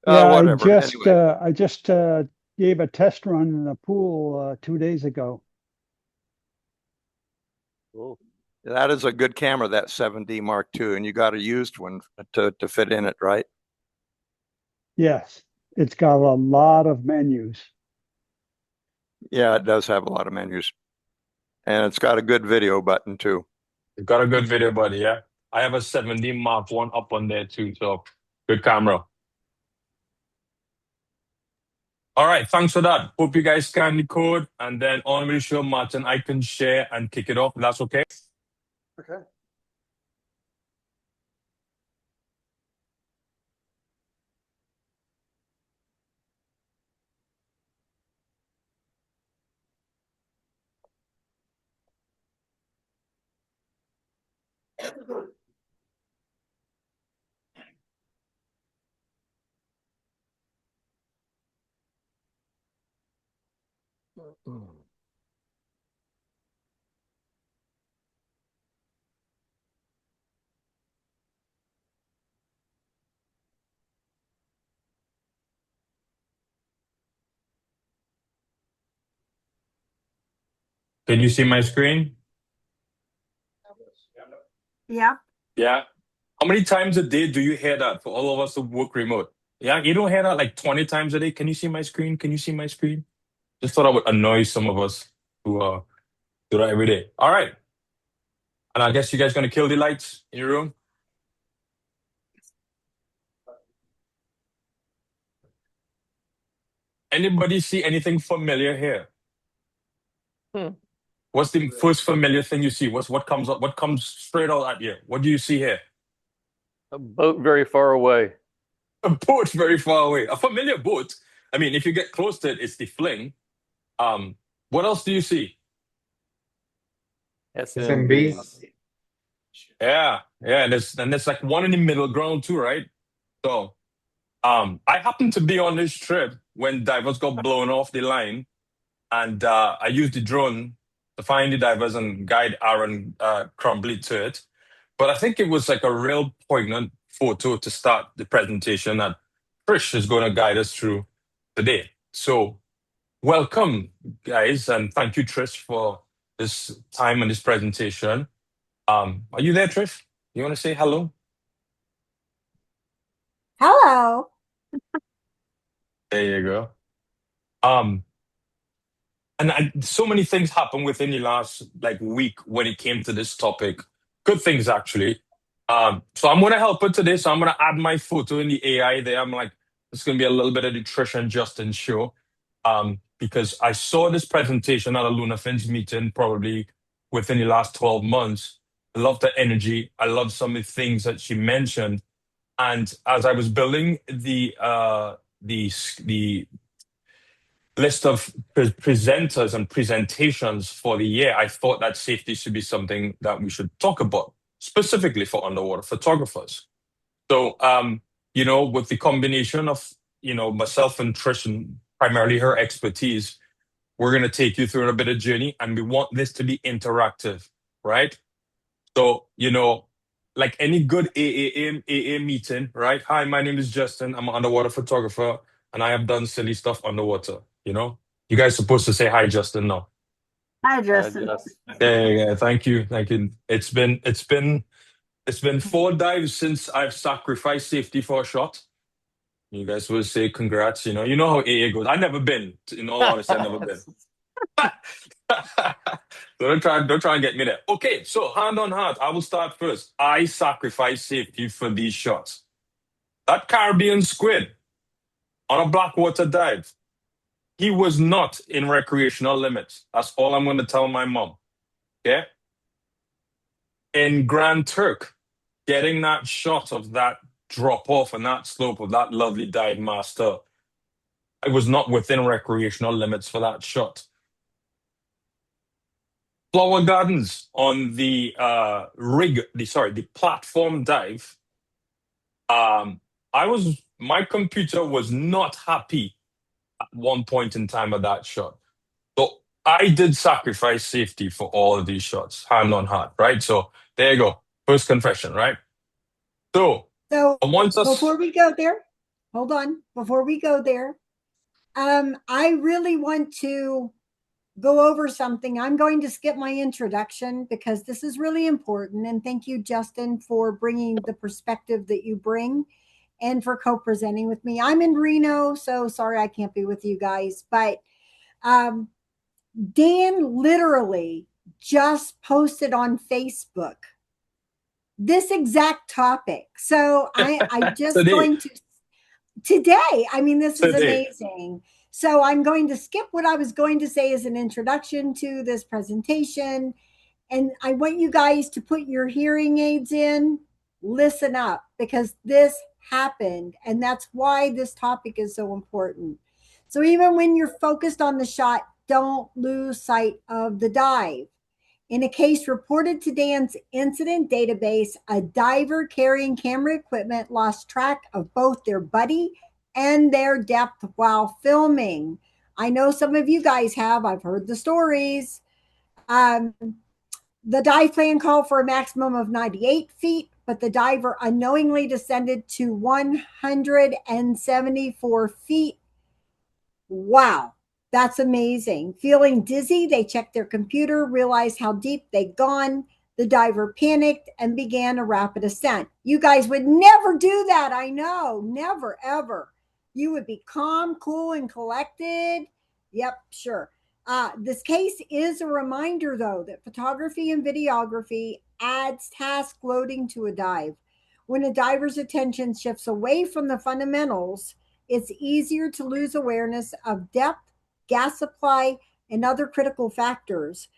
Speaker 13: Yeah,
Speaker 16: Whatever. Anyway.
Speaker 13: I just gave a test run in the pool 2 days ago.
Speaker 16: Cool. That is a good camera, that 7D Mark II, and you got a used one to fit in it, right?
Speaker 13: Yes, it's got a lot of menus.
Speaker 16: Yeah, it does have a lot of menus. And it's got a good video button too.
Speaker 4: You've got a good video, buddy, yeah. I have a 7D Mark I up on there too, so good camera. All right, thanks for that. Hope you guys scan the code, and then on with the show, Martin, I can share and kick it off. That's okay?
Speaker 15: Okay.
Speaker 4: Can you see my screen?
Speaker 18: Yeah.
Speaker 4: Yeah. How many times a day do you hear that for all of us who work remote? Yeah, you don't hear that like 20 times a day. Can you see my screen? Can you see my screen? Just thought I would annoy some of us who do that every day. All right. And I guess you guys gonna kill the lights in your room? Anybody see anything familiar here? What's the first familiar thing you see? What comes up? What comes straight out at you? What do you see here?
Speaker 1: A boat very far away.
Speaker 4: A boat very far away. A familiar boat. I mean, if you get close to it, it's the fling. What else do you see?
Speaker 1: SMBs.
Speaker 4: Yeah, and there's like one in the middle ground too, right? So, I happened to be on this trip when divers got blown off the line, and I used the drone to find the divers and guide Aaron Crumbly to it. But I think it was like a real poignant photo to start the presentation that Trish is going to guide us through today. So, welcome, guys, and thank you, Trish, for this time and this presentation. Are you there, Trish? You want to say hello?
Speaker 18: Hello.
Speaker 4: There you go. So many things happened within the last week when it came to this topic. Good things, actually. So I'm gonna help her today. So I'm gonna add my photo in the AI there. I'm like, it's gonna be a little bit of the Trish and Justin show. Because I saw this presentation at a Luna Finch meeting probably within the last 12 months. I love the energy. I love some of the things that she mentioned. And as I was building the list of presenters and presentations for the year, I thought that safety should be something that we should talk about, specifically for underwater photographers. So, with the combination of, myself and Trish and primarily her expertise, we're going to take you through a bit of journey, and we want this to be interactive, right? So, like any good AA meeting, right? Hi, my name is Justin. I'm an underwater photographer, and I have done silly stuff underwater. You guys supposed to say hi, Justin. No.
Speaker 18: Hi, Justin.
Speaker 4: Yeah. Thank you. It's been 4 dives since I've sacrificed safety for a shot. You guys will say congrats. You know how AA goes. I've never been. In all honesty, I've never been. So don't try and get me there. Okay, so hand on heart, I will start first. I sacrifice safety for these shots. That Caribbean squid on a blackwater dive, he was not in recreational limits. That's all I'm going to tell my mom. Okay? In Grand Turk, getting that shot of that drop off and that slope of that lovely dive master, I was not within recreational limits for that shot. Flower Gardens on the the platform dive. My computer was not happy at one point in time of that shot. So I did sacrifice safety for all of these shots, hand on heart, right? So there you go. First confession, right? So
Speaker 18: Before we go there, hold on. Before we go there, I really want to go over something. I'm going to skip my introduction because this is really important. And thank you, Justin, for bringing the perspective that you bring and for co-presenting with me. I'm in Reno, so sorry I can't be with you guys. But Dan literally just posted on Facebook this exact topic. So I just going to today. I mean, this is amazing. So I'm going to skip what I was going to say as an introduction to this presentation. And I want you guys to put your hearing aids in, listen up, because this happened. And that's why this topic is so important. So even when you're focused on the shot, don't lose sight of the dive. In a case reported to Dan's incident database, a diver carrying camera equipment lost track of both their buddy and their depth while filming. I know some of you guys have. I've heard the stories. The dive plan called for a maximum of 98 feet, but the diver unknowingly descended to 174 feet. Wow. That's amazing. Feeling dizzy, they checked their computer, realized how deep they'd gone. The diver panicked and began a rapid ascent. You guys would never do that. I know. Never, ever. You would be calm, cool, and collected. Yep, sure. This case is a reminder, though, that photography and videography adds task loading to a dive. When a diver's attention shifts away from the fundamentals, it's easier to lose awareness of depth, gas supply, and other critical factors.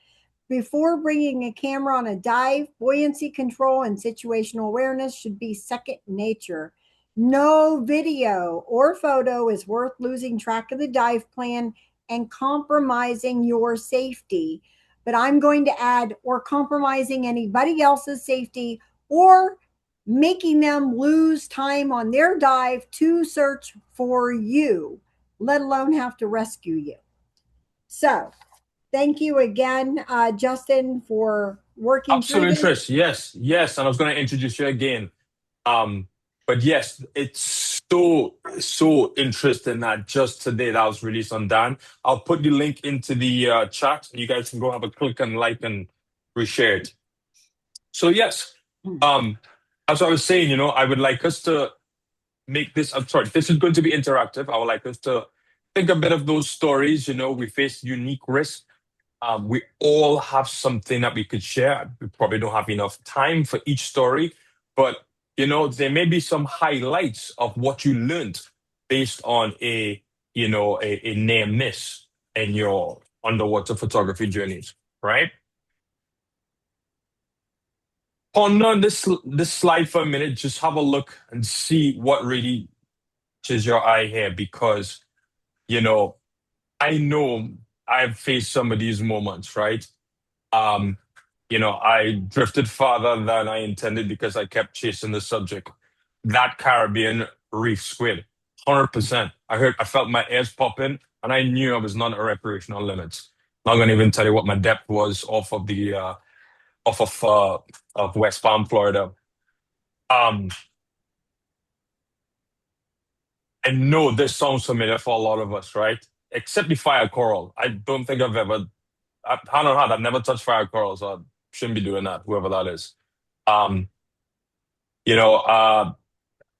Speaker 18: Before bringing a camera on a dive, buoyancy control and situational awareness should be second nature. No video or photo is worth losing track of the dive plan and compromising your safety. But I'm going to add, or compromising anybody else's safety, or making them lose time on their dive to search for you, let alone have to rescue you. So thank you again, Justin, for working
Speaker 4: Absolutely,
Speaker 18: through this.
Speaker 4: Trish. Yes. And I was going to introduce you again. But yes, it's so interesting that just today that was released on Dan. I'll put the link into the chat. You guys can go have a click and like and reshare it. So yes, as I was saying, I would like us to make this. I'm sorry, this is going to be interactive. I would like us to think a bit of those stories. We face unique risks. We all have something that we could share. We probably don't have enough time for each story, but there may be some highlights of what you learned based on a near miss in your underwater photography journeys, right? Ponder this slide for a minute. Just have a look and see what really catches your eye here, because I know I've faced some of these moments, right? Um, I drifted farther than I intended because I kept chasing the subject. That Caribbean reef squid, 100%. I felt my ears popping, and I knew I was not at recreational limits. Not gonna even tell you what my depth was off of of West Palm, Florida. Um, I know this sounds familiar for a lot of us, right? Except the fire coral. I don't think hand on heart, I've never touched fire coral, so I shouldn't be doing that, whoever that is. Um, you know, uh,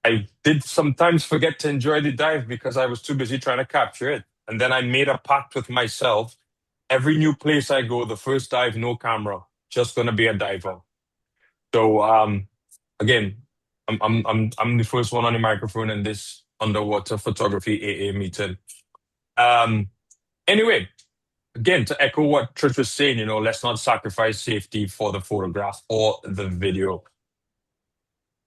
Speaker 4: I did sometimes forget to enjoy the dive because I was too busy trying to capture it. And then I made a pact with myself. Every new place I go, the first dive, no camera, just gonna be a diver. So again, I'm the first one on the microphone in this underwater photography AA meeting. Um, anyway, again, to echo what Trish was saying, let's not sacrifice safety for the photograph or the video.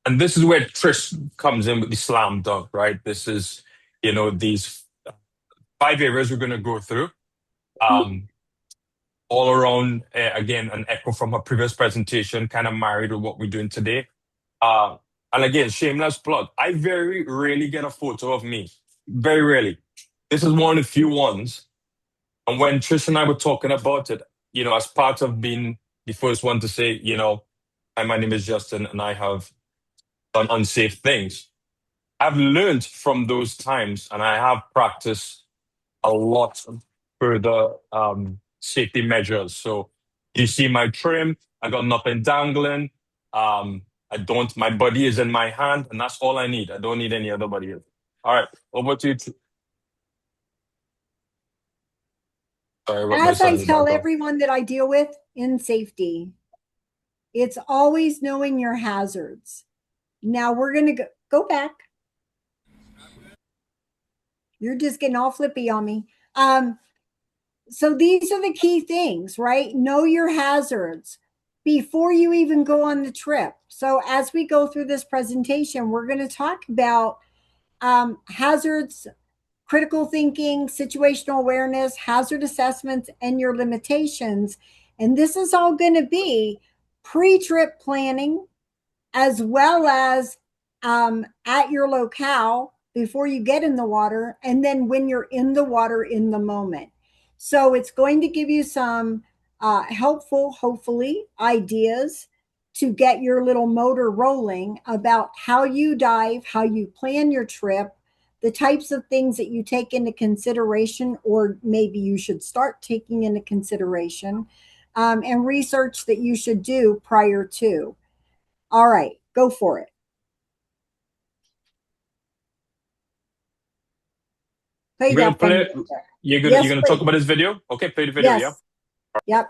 Speaker 4: And this is where Trish comes in with the slam dunk, right? This is, these 5 areas we're going to go through. All around, again, an echo from her previous presentation, kind of married with what we're doing today. And again, shameless plug. I very rarely get a photo of me. Very rarely. This is one of the few ones. And when Trish and I were talking about it, as part of being the first one to say, hi, my name is Justin and I have done unsafe things. I've learned from those times and I have practiced a lot further safety measures. So you see my trim, I got nothing dangling. My body is in my hand and that's all I need. I don't need any other body. All right, over to you. Sorry about my
Speaker 18: As I
Speaker 4: son.
Speaker 18: tell everyone that I deal with in safety, it's always knowing your hazards. Now we're going to go back. You're just getting all flippy on me. So these are the key things, right? Know your hazards before you even go on the trip. So as we go through this presentation, we're going to talk about hazards, critical thinking, situational awareness, hazard assessments, and your limitations. And this is all going to be pre-trip planning as well as at your locale before you get in the water, and then when you're in the water in the moment. So it's going to give you some helpful, hopefully, ideas to get your little motor rolling about how you dive, how you plan your trip, the types of things that you take into consideration, or maybe you should start taking into consideration, and research that you should do prior to. All right, go for it. Play
Speaker 4: You're
Speaker 18: that
Speaker 4: gonna
Speaker 18: thing.
Speaker 4: you're
Speaker 18: Yes,
Speaker 4: gonna
Speaker 18: please.
Speaker 4: talk about this video? Okay, play the video,
Speaker 18: Yes.
Speaker 4: yeah.
Speaker 18: Yep.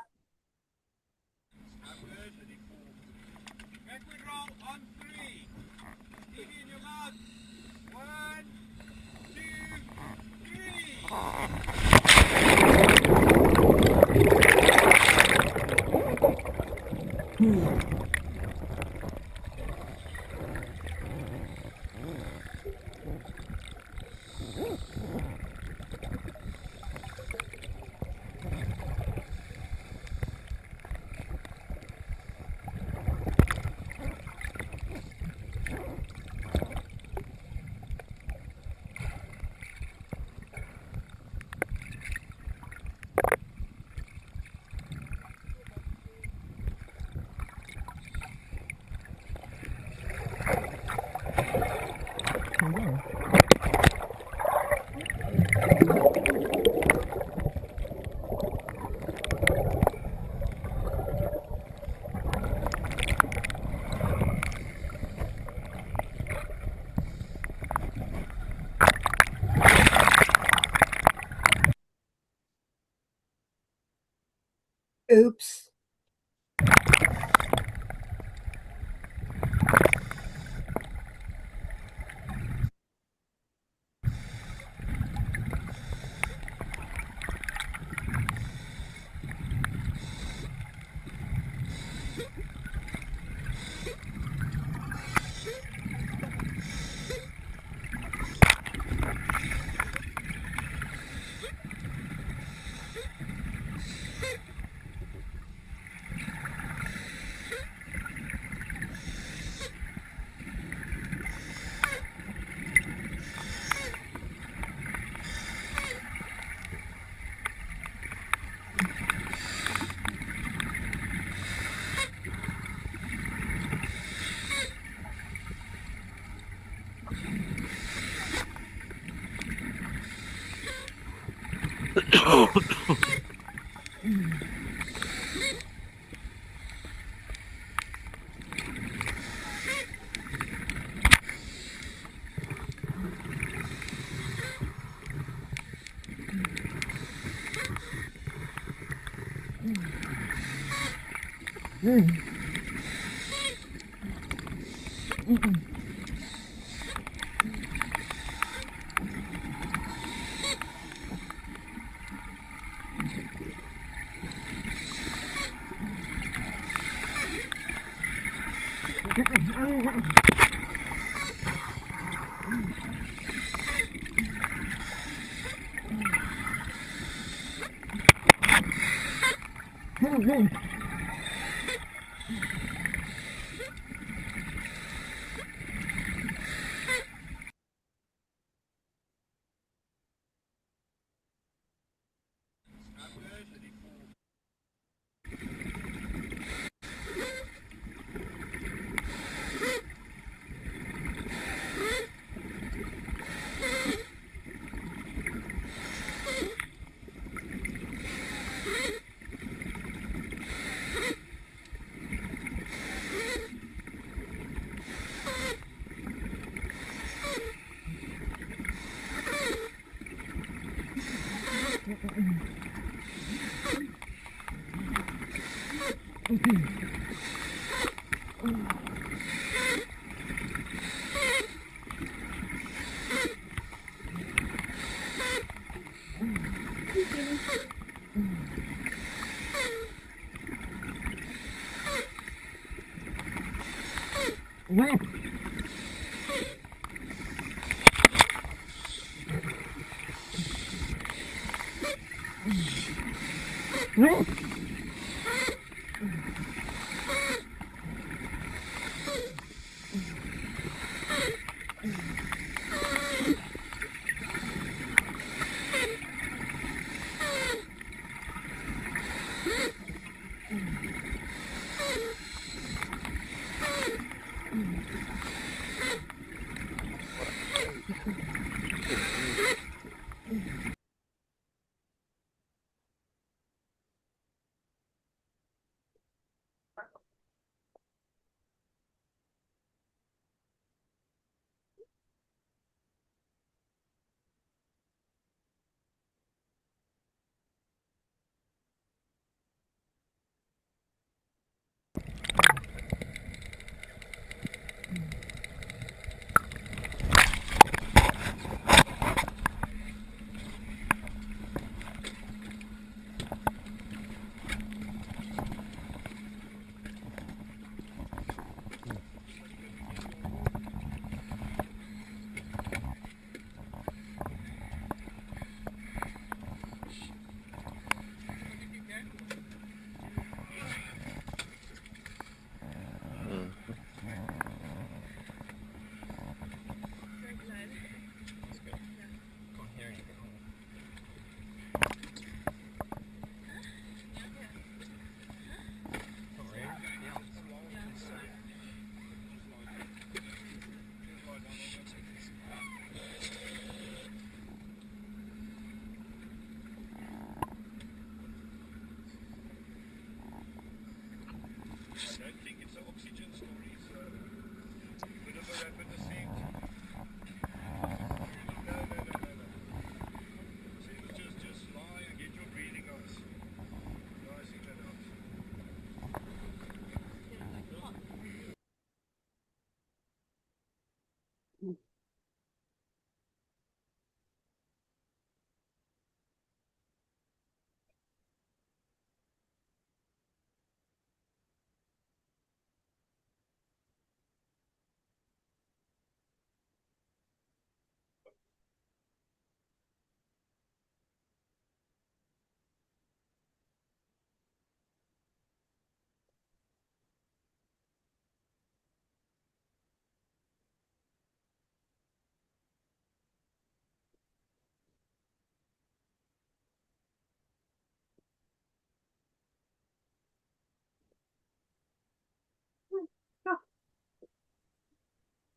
Speaker 18: Oops.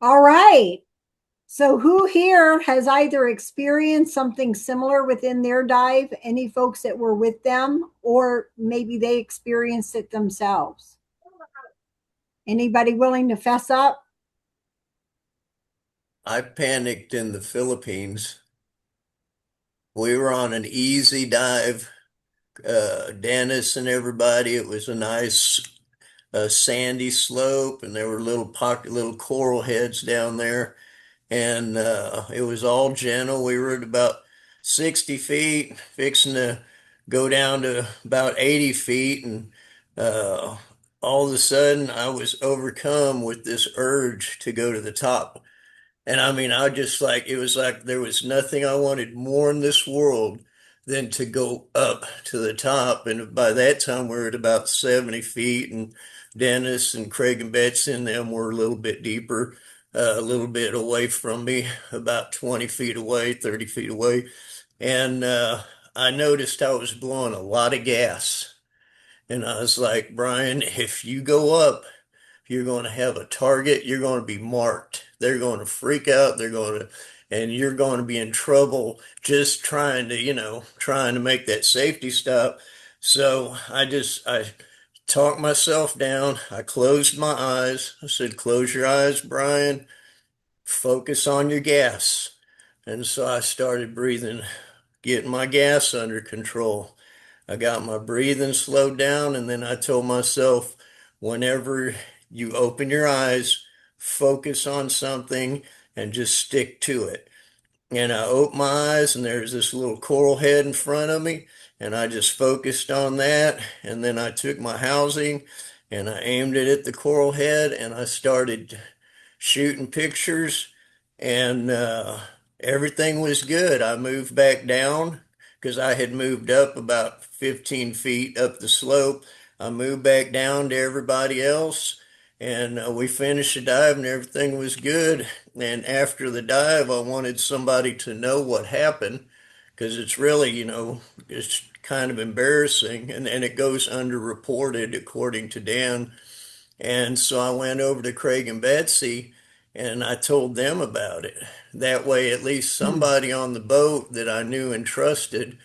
Speaker 18: All right. So who here has either experienced something similar within their dive, any folks that were with them, or maybe they experienced it themselves? Anybody willing to fess up?
Speaker 11: I panicked in the Philippines. We were on an easy dive, Dennis and everybody. It was a nice sandy slope, and there were little coral heads down there, and it was all gentle. We were at about 60 feet, fixing to go down to about 80 feet, and all of a sudden I was overcome with this urge to go to the top. And I mean, I just like, it was like there was nothing I wanted more in this world than to go up to the top. And by that time, we are at about 70 feet, and Dennis and Craig and Betsy and them were a little bit deeper, a little bit away from me, about 20 feet away, 30 feet away. And I noticed I was blowing a lot of gas. And I was like, Brian, if you go up, you're going to have a target. You're going to be marked. They're going to freak out. And you're going to be in trouble just trying to, trying to make that safety stop. So I talked myself down. I closed my eyes. I said, close your eyes, Brian. Focus on your gas. And so I started breathing, getting my gas under control. I got my breathing slowed down, and then I told myself, whenever you open your eyes, focus on something and just stick to it. And I opened my eyes, and there's this little coral head in front of me, and I just focused on that. And then I took my housing and I aimed it at the coral head, and I started shooting pictures, and everything was good. I moved back down because I had moved up about 15 feet up the slope. I moved back down to everybody else, and we finished the dive, and everything was good. And after the dive, I wanted somebody to know what happened, because it's really, it's kind of embarrassing, and it goes underreported according to Dan. And so I went over to Craig and Betsy, and I told them about it. That way, at least somebody on the boat that I knew and trusted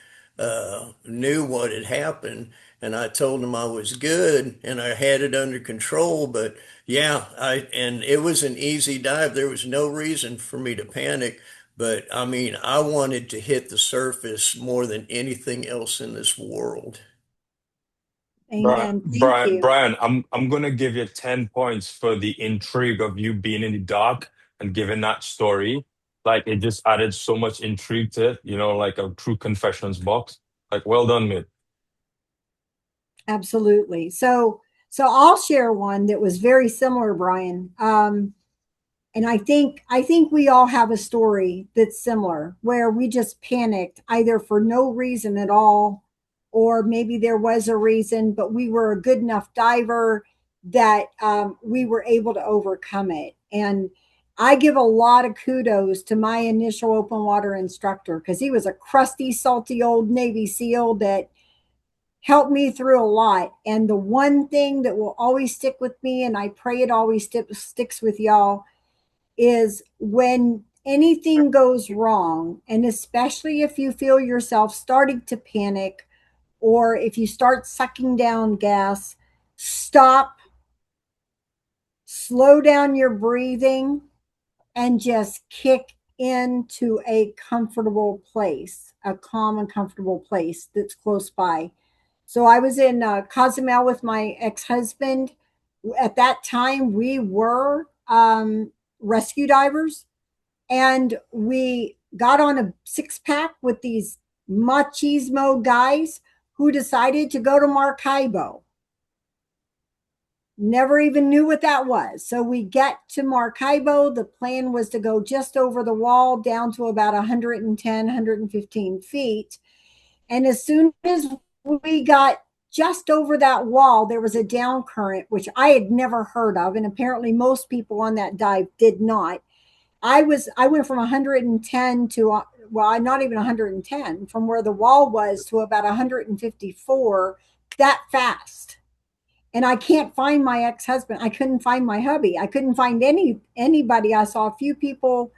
Speaker 11: knew what had happened. And I told them I was good and I had it under control. But yeah, and it was an easy dive. There was no reason for me to panic. But I mean, I wanted to hit the surface more than anything else in this world.
Speaker 18: Amen. Thank
Speaker 4: Brian,
Speaker 18: you.
Speaker 4: Brian, I'm gonna give you 10 points for the intrigue of you being in the dark and giving that story. Like it just added so much intrigue to it, like a true confessions box. Like, well done, mate.
Speaker 18: Absolutely. So I'll share one that was very similar, Brian. And I think we all have a story that's similar where we just panicked either for no reason at all, or maybe there was a reason, but we were a good enough diver that we were able to overcome it. And I give a lot of kudos to my initial open water instructor, because he was a crusty, salty old Navy SEAL that helped me through a lot. And the one thing that will always stick with me, and I pray it always sticks with y'all, is when anything goes wrong, and especially if you feel yourself starting to panic, or if you start sucking down gas, stop, slow down your breathing, and just kick into a comfortable place, a calm and comfortable place that's close by. So I was in Cozumel with my ex-husband. At that time, we were rescue divers, and we got on a 6-pack with these machismo guys who decided to go to Maracaibo. Never even knew what that was. So we get to Maracaibo. The plan was to go just over the wall down to about 110, 115 feet. And as soon as we got just over that wall, there was a down current, which I had never heard of. And apparently most people on that dive did not. I went from 110 to, well, not even 110, from where the wall was to about 154 that fast. And I can't find my ex-husband. I couldn't find my hubby. I couldn't find anybody. I saw a few people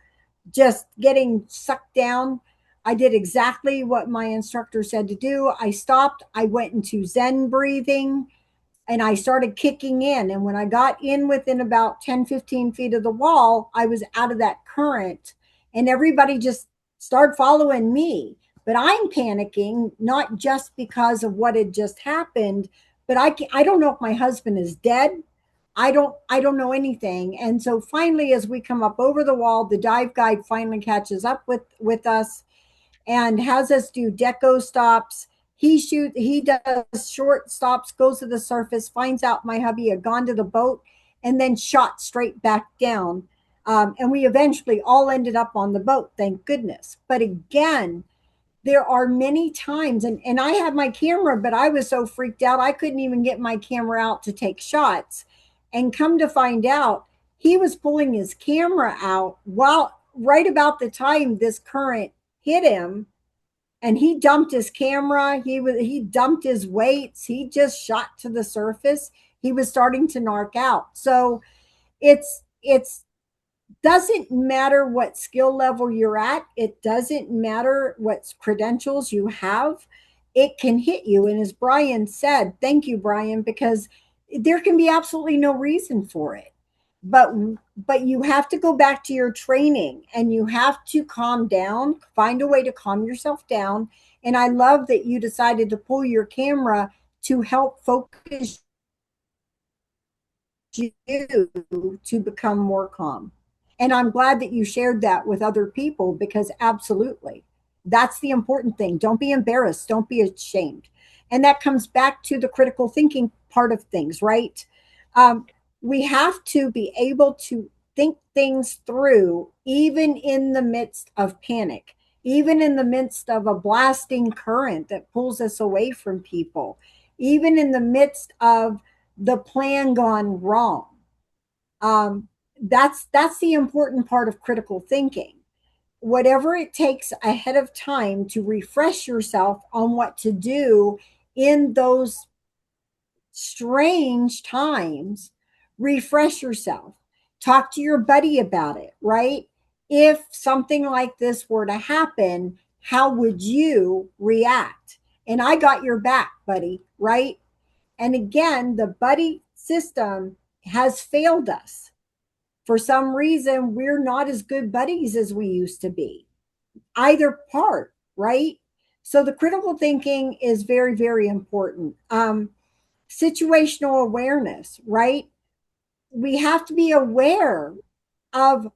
Speaker 18: just getting sucked down. I did exactly what my instructor said to do. I stopped, I went into Zen breathing, and I started kicking in. And when I got in within about 10, 15 feet of the wall, I was out of that current, and everybody just started following me. But I'm panicking, not just because of what had just happened, but I don't know if my husband is dead. I don't know anything. And so finally, as we come up over the wall, the dive guide finally catches up with us and has us do deco stops. He does short stops, goes to the surface, finds out my hubby had gone to the boat, and then shot straight back down. And we eventually all ended up on the boat, thank goodness. But again, there are many times, and I had my camera, but I was so freaked out, I couldn't even get my camera out to take shots. And come to find out, he was pulling his camera out while right about the time this current hit him, and he dumped his camera. He dumped his weights. He just shot to the surface. He was starting to narc out. So it's doesn't matter what skill level you're at. It doesn't matter what credentials you have. It can hit you. And as Brian said, thank you, Brian, because there can be absolutely no reason for it. But you have to go back to your training, and you have to calm down, find a way to calm yourself down. And I love that you decided to pull your camera to help focus you to become more calm. And I'm glad that you shared that with other people, because absolutely, that's the important thing. Don't be embarrassed. Don't be ashamed. And that comes back to the critical thinking part of things, right? We have to be able to think things through, even in the midst of panic, even in the midst of a blasting current that pulls us away from people, even in the midst of the plan gone wrong. That's the important part of critical thinking. Whatever it takes ahead of time to refresh yourself on what to do in those strange times, refresh yourself. Talk to your buddy about it, right? If something like this were to happen, how would you react? And I got your back, buddy, right? And again, the buddy system has failed us. For some reason, we're not as good buddies as we used to be, either part, right? So the critical thinking is very, very important. Situational awareness, right? We have to be aware of,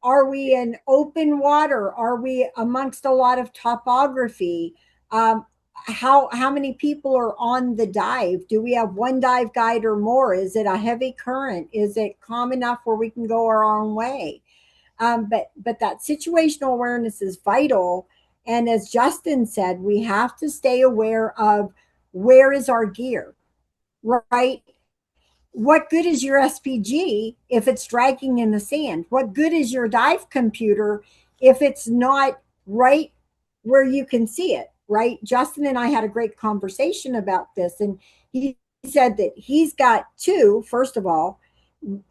Speaker 18: are we in open water? Are we amongst a lot of topography? How many people are on the dive? Do we have one dive guide or more? Is it a heavy current? Is it calm enough where we can go our own way? But that situational awareness is vital. And as Justin said, we have to stay aware of, where is our gear, right? What good is your SPG if it's dragging in the sand? What good is your dive computer if it's not right where you can see it, right? Justin and I had a great conversation about this, and he said that he's got two, first of all,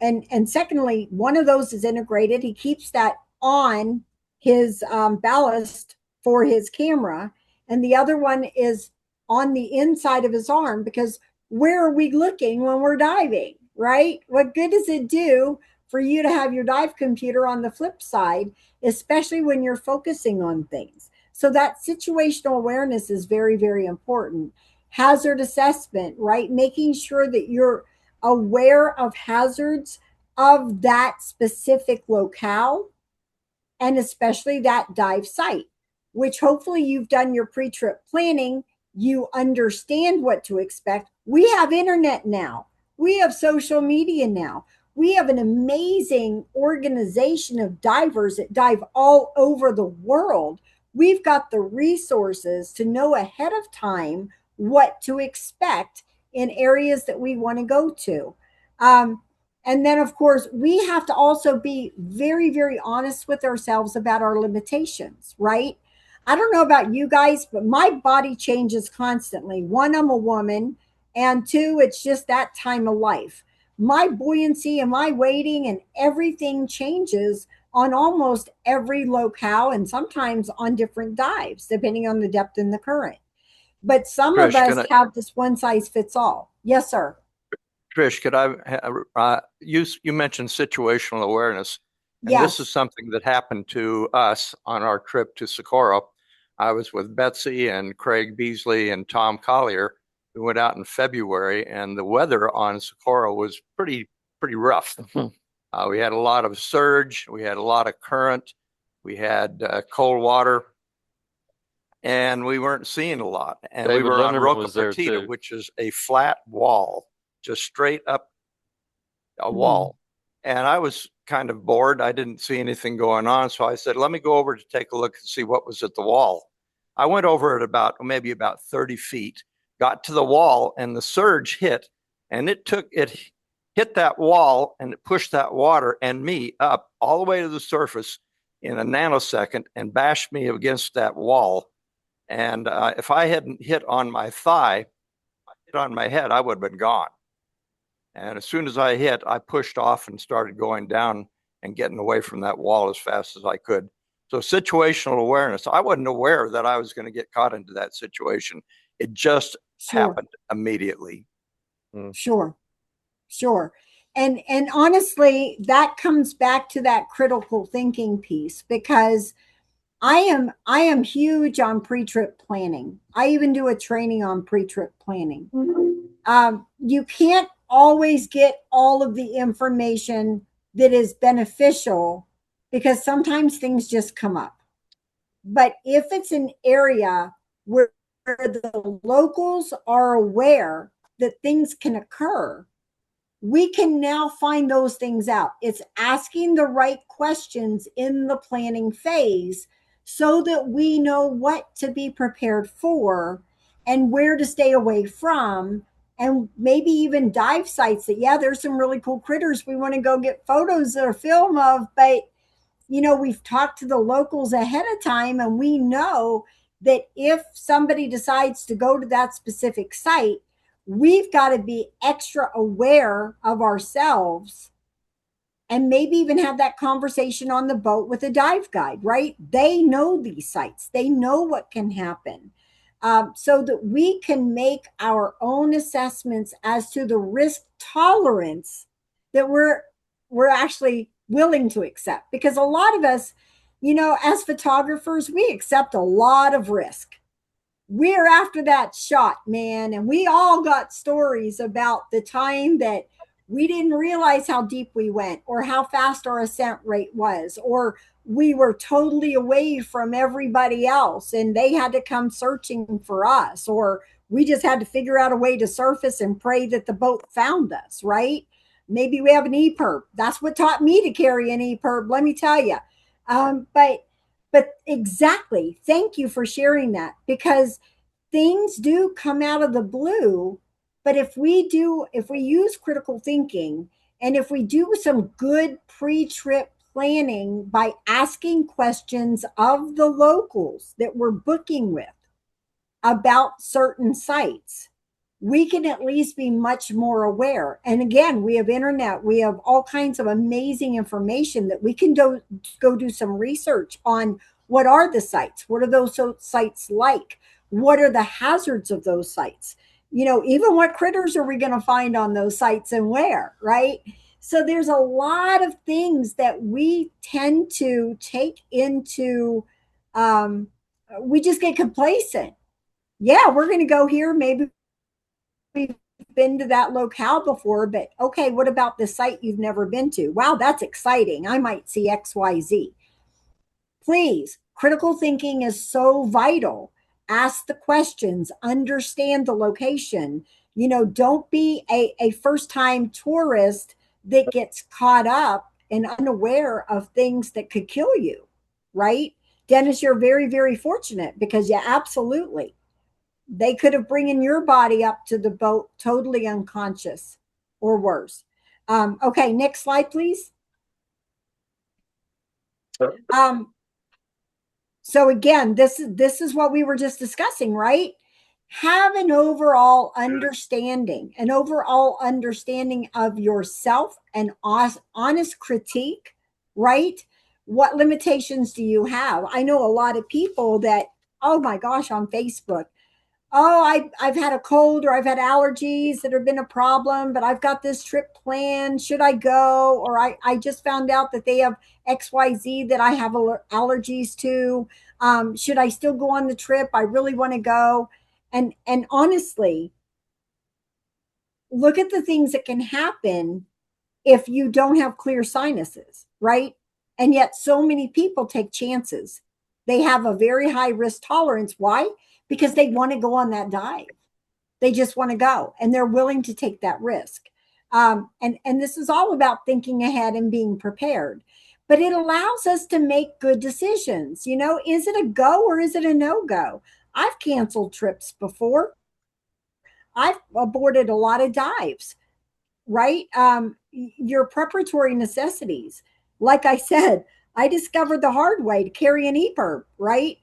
Speaker 18: and secondly, one of those is integrated. He keeps that on his ballast for his camera, and the other one is on the inside of his arm, because where are we looking when we're diving, right? What good does it do for you to have your dive computer on the flip side, especially when you're focusing on things? So that situational awareness is very, very important. Hazard assessment, right? Making sure that you're aware of hazards of that specific locale, and especially that dive site, which hopefully you've done your pre-trip planning. You understand what to expect. We have internet now. We have social media now. We have an amazing organization of divers that dive all over the world. We've got the resources to know ahead of time what to expect in areas that we want to go to. And then, of course, we have to also be very, very honest with ourselves about our limitations, right? I don't know about you guys, but my body changes constantly. One, I'm a woman, and two, it's just that time of life. My buoyancy and my weighting and everything changes on almost every locale and sometimes on different dives, depending on the depth and the current. But some of
Speaker 16: Trish,
Speaker 18: us have this one size fits all. Yes, sir.
Speaker 16: Trish, could you mentioned situational awareness, and this is
Speaker 18: Yes.
Speaker 16: something that happened to us on our trip to Socorro. I was with Betsy and Craig Beasley and Tom Collier. We went out in February, and the weather on Socorro was pretty rough. We had a lot of surge, we had a lot of current, we had cold water, and we weren't seeing a lot. And we
Speaker 1: David
Speaker 16: were on
Speaker 1: Linderman
Speaker 16: Roca
Speaker 1: was there
Speaker 16: Partida,
Speaker 1: too.
Speaker 16: which is a flat wall, just straight up a wall. And I was kind of bored. I didn't see anything going on. So I said, let me go over to take a look and see what was at the wall. I went over at maybe about 30 feet, got to the wall, and the surge hit, and it hit that wall, and it pushed that water and me up all the way to the surface in a nanosecond and bashed me against that wall. And if I hadn't hit on my thigh, hit on my head, I would have been gone. And as soon as I hit, I pushed off and started going down and getting away from that wall as fast as I could. So situational awareness, I wasn't aware that I was going to get caught into that situation. It just happened immediately.
Speaker 18: Sure. Sure. And honestly, that comes back to that critical thinking piece, because I am huge on pre-trip planning. I even do a training on pre-trip planning. You can't always get all of the information that is beneficial, because sometimes things just come up. But if it's an area where the locals are aware that things can occur, we can now find those things out. It's asking the right questions in the planning phase so that we know what to be prepared for and where to stay away from, and maybe even dive sites that, yeah, there's some really cool critters we want to go get photos or film of, but we've talked to the locals ahead of time, and we know that if somebody decides to go to that specific site, we've got to be extra aware of ourselves, and maybe even have that conversation on the boat with a dive guide, right? They know these sites, they know what can happen, so that we can make our own assessments as to the risk tolerance that we're actually willing to accept. Because a lot of us, as photographers, we accept a lot of risk. We're after that shot, man. And we all got stories about the time that we didn't realize how deep we went, or how fast our ascent rate was, or we were totally away from everybody else and they had to come searching for us, or we just had to figure out a way to surface and pray that the boat found us, right? Maybe we have an EPIRB. That's what taught me to carry an EPIRB, let me tell you. But exactly, thank you for sharing that, because things do come out of the blue. But if we use critical thinking, and if we do some good pre-trip planning by asking questions of the locals that we're booking with about certain sites, we can at least be much more aware. And again, we have internet, we have all kinds of amazing information that we can go do some research on. What are the sites? What are those sites like? What are the hazards of those sites? Even what critters are we going to find on those sites and where, right? So there's a lot of things that we tend to take into, we just get complacent. Yeah, we're going to go here. Maybe we've been to that locale before, but okay, what about the site you've never been to? Wow, that's exciting. I might see XYZ. Please, critical thinking is so vital. Ask the questions, understand the location. Don't be a first-time tourist that gets caught up and unaware of things that could kill you, right? Dennis, you're very, very fortunate, because absolutely, they could have bringing your body up to the boat totally unconscious or worse. Okay, next slide, please. So again, this is what we were just discussing, right? Have an overall understanding of yourself, an honest critique, right? What limitations do you have? I know a lot of people that, oh my gosh, on Facebook, oh, I've had a cold or I've had allergies that have been a problem, but I've got this trip planned. Should I go? Or I just found out that they have XYZ that I have allergies to. Should I still go on the trip? I really want to go. And honestly, look at the things that can happen if you don't have clear sinuses, right? And yet so many people take chances. They have a very high risk tolerance. Why? Because they want to go on that dive. They just want to go and they're willing to take that risk. And this is all about thinking ahead and being prepared. But it allows us to make good decisions. You know, is it a go or is it a no-go? I've canceled trips before. I've aborted a lot of dives, right? Your preparatory necessities. Like I said, I discovered the hard way to carry an EPIRB, right?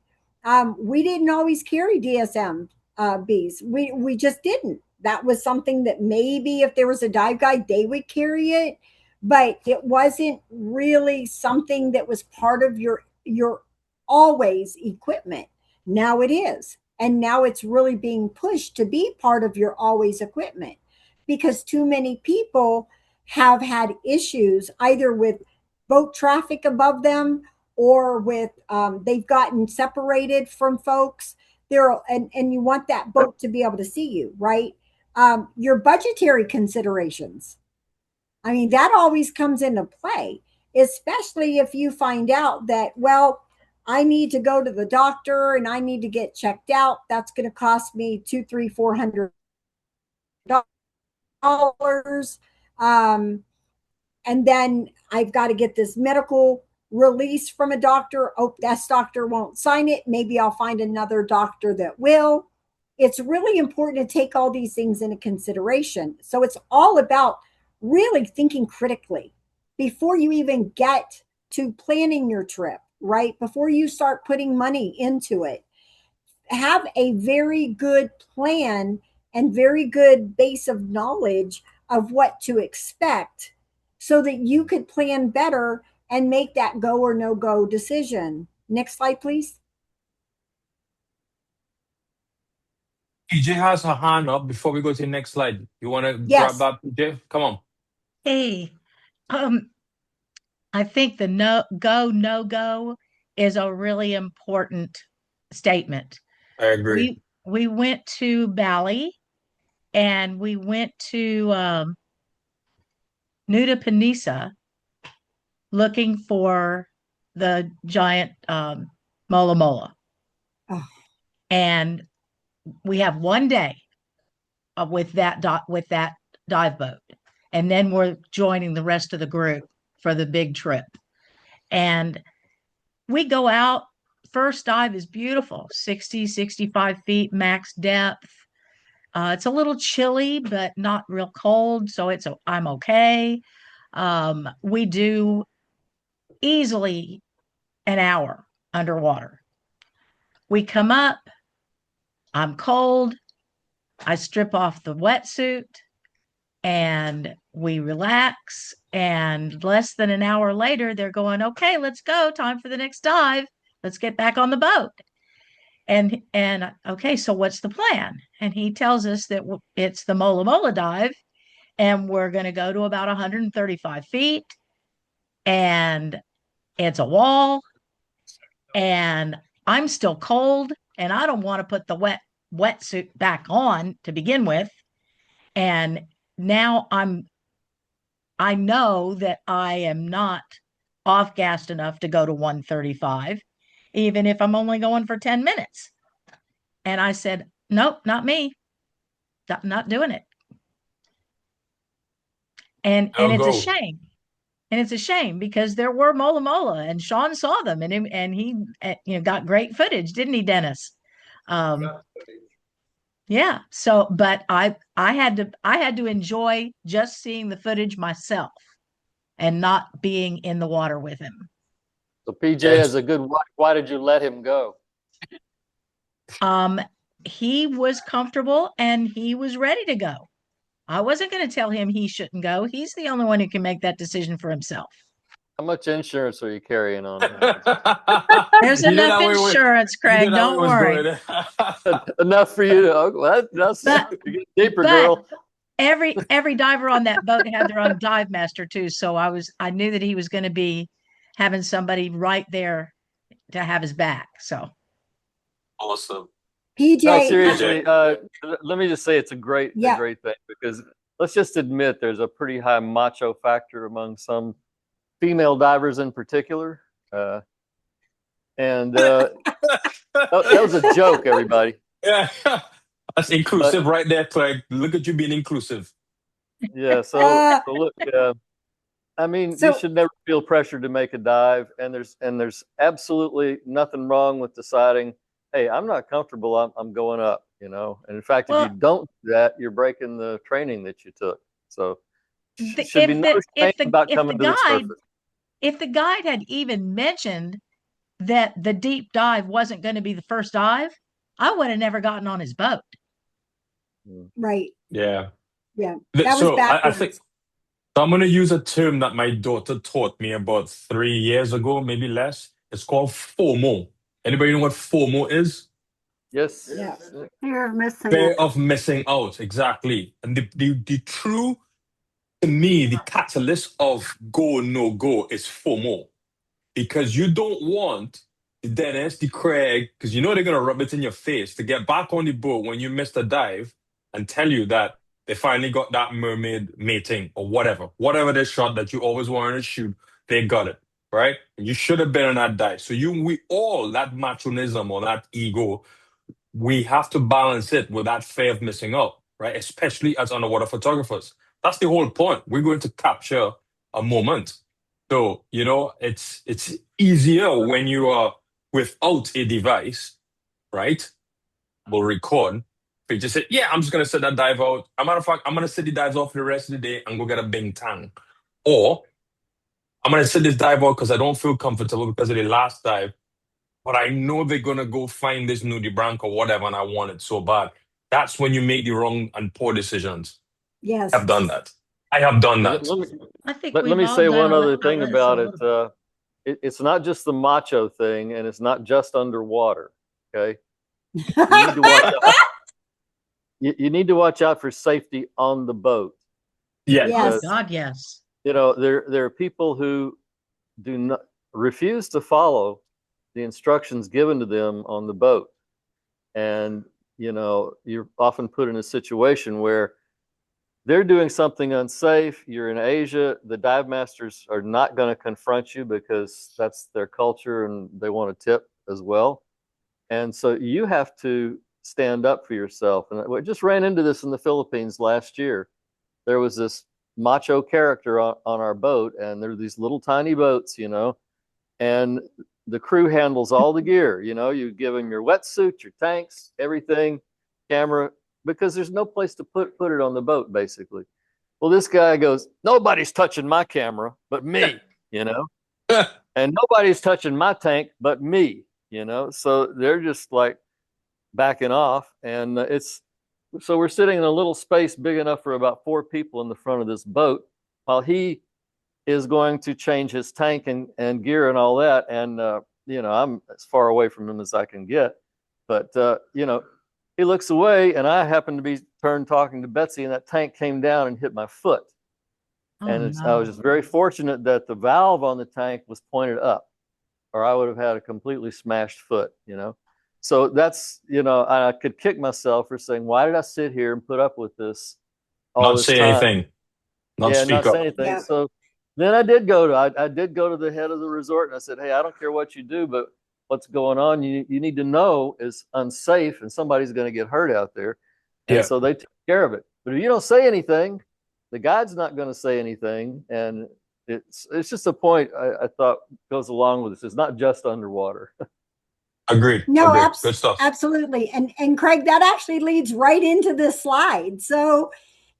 Speaker 18: We didn't always carry DSM Bs. We just didn't. That was something that maybe if there was a dive guide, they would carry it, but it wasn't really something that was part of your always equipment. Now it is. And now it's really being pushed to be part of your always equipment because too many people have had issues either with boat traffic above them or with they've gotten separated from folks there and you want that boat to be able to see you, right? Your budgetary considerations, I mean, that always comes into play, especially if you find out that, well, I need to go to the doctor and I need to get checked out. That's going to cost me $200, $300, $400. And then I've got to get this medical release from a doctor. Oh, this doctor won't sign it. Maybe I'll find another doctor that will. It's really important to take all these things into consideration. So it's all about really thinking critically before you even get to planning your trip, right? Before you start putting money into it, have a very good plan and very good base of knowledge of what to expect so that you could plan better and make that go or no go decision. Next slide, please.
Speaker 4: PJ has her hand up before we go to the next slide. You want to
Speaker 18: Yes.
Speaker 4: grab that, PJ? Come on.
Speaker 10: Hey, I think the no go is a really important statement.
Speaker 4: I agree.
Speaker 10: We went to Bali and we went to Nuda Penisa looking for the giant mola mola.
Speaker 18: Oh.
Speaker 10: And we have one day with that dive boat. And then we're joining the rest of the group for the big trip. And we go out. First dive is beautiful, 60, 65 feet max depth. It's a little chilly, but not real cold. So I'm okay. We do easily an hour underwater. We come up. I'm cold. I strip off the wetsuit and we relax. And less than an hour later, they're going, okay, let's go. Time for the next dive. Let's get back on the boat. And okay, so what's the plan? And he tells us that it's the Mola Mola dive, and we're going to go to about 135 feet, and it's a wall, and I'm still cold, and I don't want to put the wetsuit back on to begin with. And now I know that I am not off gassed enough to go to 135, even if I'm only going for 10 minutes. And I said, nope, not me. Not doing it. And it's a shame. And it's a shame because there were mola mola and Sean saw them and he got great footage, didn't he, Dennis? Yeah. So, but I had to enjoy just seeing the footage myself and not being in the water with him.
Speaker 1: So PJ, as a good wife, why did you let him go?
Speaker 10: He was comfortable and he was ready to go. I wasn't going to tell him he shouldn't go. He's the only one who can make that decision for himself.
Speaker 1: How much insurance are you carrying on?
Speaker 10: There's
Speaker 4: You know
Speaker 10: enough
Speaker 4: that way
Speaker 10: insurance,
Speaker 4: you know
Speaker 10: Craig.
Speaker 4: that
Speaker 10: Don't
Speaker 4: way was
Speaker 10: worry.
Speaker 4: good.
Speaker 1: Enough for you to, well, that's
Speaker 10: But
Speaker 1: you get deeper,
Speaker 10: but
Speaker 1: girl.
Speaker 10: every diver on that boat had their own dive master too. So I knew that he was going to be having somebody right there to have his back. So
Speaker 4: Awesome.
Speaker 18: PJ.
Speaker 1: No, seriously, let me just say it's a great
Speaker 18: Yeah.
Speaker 1: thing, because let's just admit there's a pretty high macho factor among some female divers in particular. And that was a joke, everybody.
Speaker 4: Yeah. That's inclusive right there, Craig. Look at you being inclusive.
Speaker 1: Yeah, so look, I mean,
Speaker 18: So-
Speaker 1: you should never feel pressure to make a dive, and there's absolutely nothing wrong with deciding, hey, I'm not comfortable, I'm going up, you know. And in fact, if you don't do that, you're breaking the training that you took. So should be no shame about coming to the surface.
Speaker 10: If the guide had even mentioned that the deep dive wasn't going to be the first dive, I would have never gotten on his boat.
Speaker 18: Right.
Speaker 4: Yeah.
Speaker 18: Yeah. That was
Speaker 4: So I
Speaker 18: backwards.
Speaker 4: think I'm going to use a term that my daughter taught me about 3 years ago, maybe less. It's called FOMO. Anybody know what FOMO is?
Speaker 1: Yes.
Speaker 18: Yeah. Fear of missing
Speaker 4: Fear
Speaker 18: out.
Speaker 4: of missing out, exactly. And the true, to me, the catalyst of go, no go is FOMO. Because you don't want the Dennis, the Craig, because you know they're going to rub it in your face to get back on the boat when you missed a dive and tell you that they finally got that mermaid mating or whatever the shot that you always wanted to shoot, they got it, right? And you should have been on that dive. So we all, that machonism or that ego, we have to balance it with that fear of missing out, right? Especially as underwater photographers. That's the whole point. We're going to capture a moment. So, you know, it's easier when you are without a device, right? Will record. But you just say, yeah, I'm just gonna set that dive out. As a matter of fact, I'm gonna set the dives off for the rest of the day and go get a Bing Tang. Or I'm gonna set this dive out because I don't feel comfortable because of the last dive, but I know they're gonna go find this nudie branch or whatever, and I want it so bad. That's when you make the wrong and poor decisions.
Speaker 18: Yes.
Speaker 4: I've done that. I have done that.
Speaker 10: I think
Speaker 1: Let
Speaker 10: we've
Speaker 1: me
Speaker 10: all
Speaker 1: say
Speaker 10: done
Speaker 1: one
Speaker 10: a
Speaker 1: other
Speaker 10: little
Speaker 1: thing
Speaker 10: bit,
Speaker 1: about
Speaker 10: so-
Speaker 1: it. It's not just the macho thing, and it's not just underwater. Okay, you need to watch out. You need to watch out for safety on the boat.
Speaker 4: Yeah.
Speaker 10: Oh God, yes.
Speaker 1: You know, there are people who do not refuse to follow the instructions given to them on the boat, and you know, you're often put in a situation where they're doing something unsafe. You're in Asia. The dive masters are not going to confront you because that's their culture and they want to tip as well. And so you have to stand up for yourself. And I just ran into this in the Philippines last year. There was this macho character on our boat, and there are these little tiny boats, you know, and the crew handles all the gear. You know, you give them your wetsuit, your tanks, everything, camera, because there's no place to put it on the boat, basically. Well, this guy goes, nobody's touching my camera but me, you know, and nobody's touching my tank but me, you know. So they're just like backing off, and so we're sitting in a little space big enough for about 4 people in the front of this boat, while he is going to change his tank and gear and all that. And, you know, I'm as far away from him as I can get. But, you know, he looks away, and I happen to be turned talking to Betsy, and that tank came down and hit my foot. And I was just very fortunate that the valve on the tank was pointed up, or I would have had a completely smashed foot, you know. So that's, you know, I could kick myself for saying, why did I sit here and put up with this all
Speaker 4: Not
Speaker 1: this
Speaker 4: say
Speaker 1: time?
Speaker 4: anything. Not speak
Speaker 1: not
Speaker 4: up.
Speaker 1: say anything.
Speaker 18: Yeah.
Speaker 1: So then I did go to the head of the resort, and I said, hey, I don't care what you do, but what's going on, you need to know is unsafe, and somebody's going to get hurt out there. And
Speaker 4: Yeah.
Speaker 1: so they took care of it. But if you don't say anything, the guide's not going to say anything. And it's just a point I thought goes along with this. It's not just underwater.
Speaker 4: Agreed.
Speaker 18: No,
Speaker 4: Agreed. Good stuff.
Speaker 18: absolutely. And Craig, that actually leads right into this slide. So,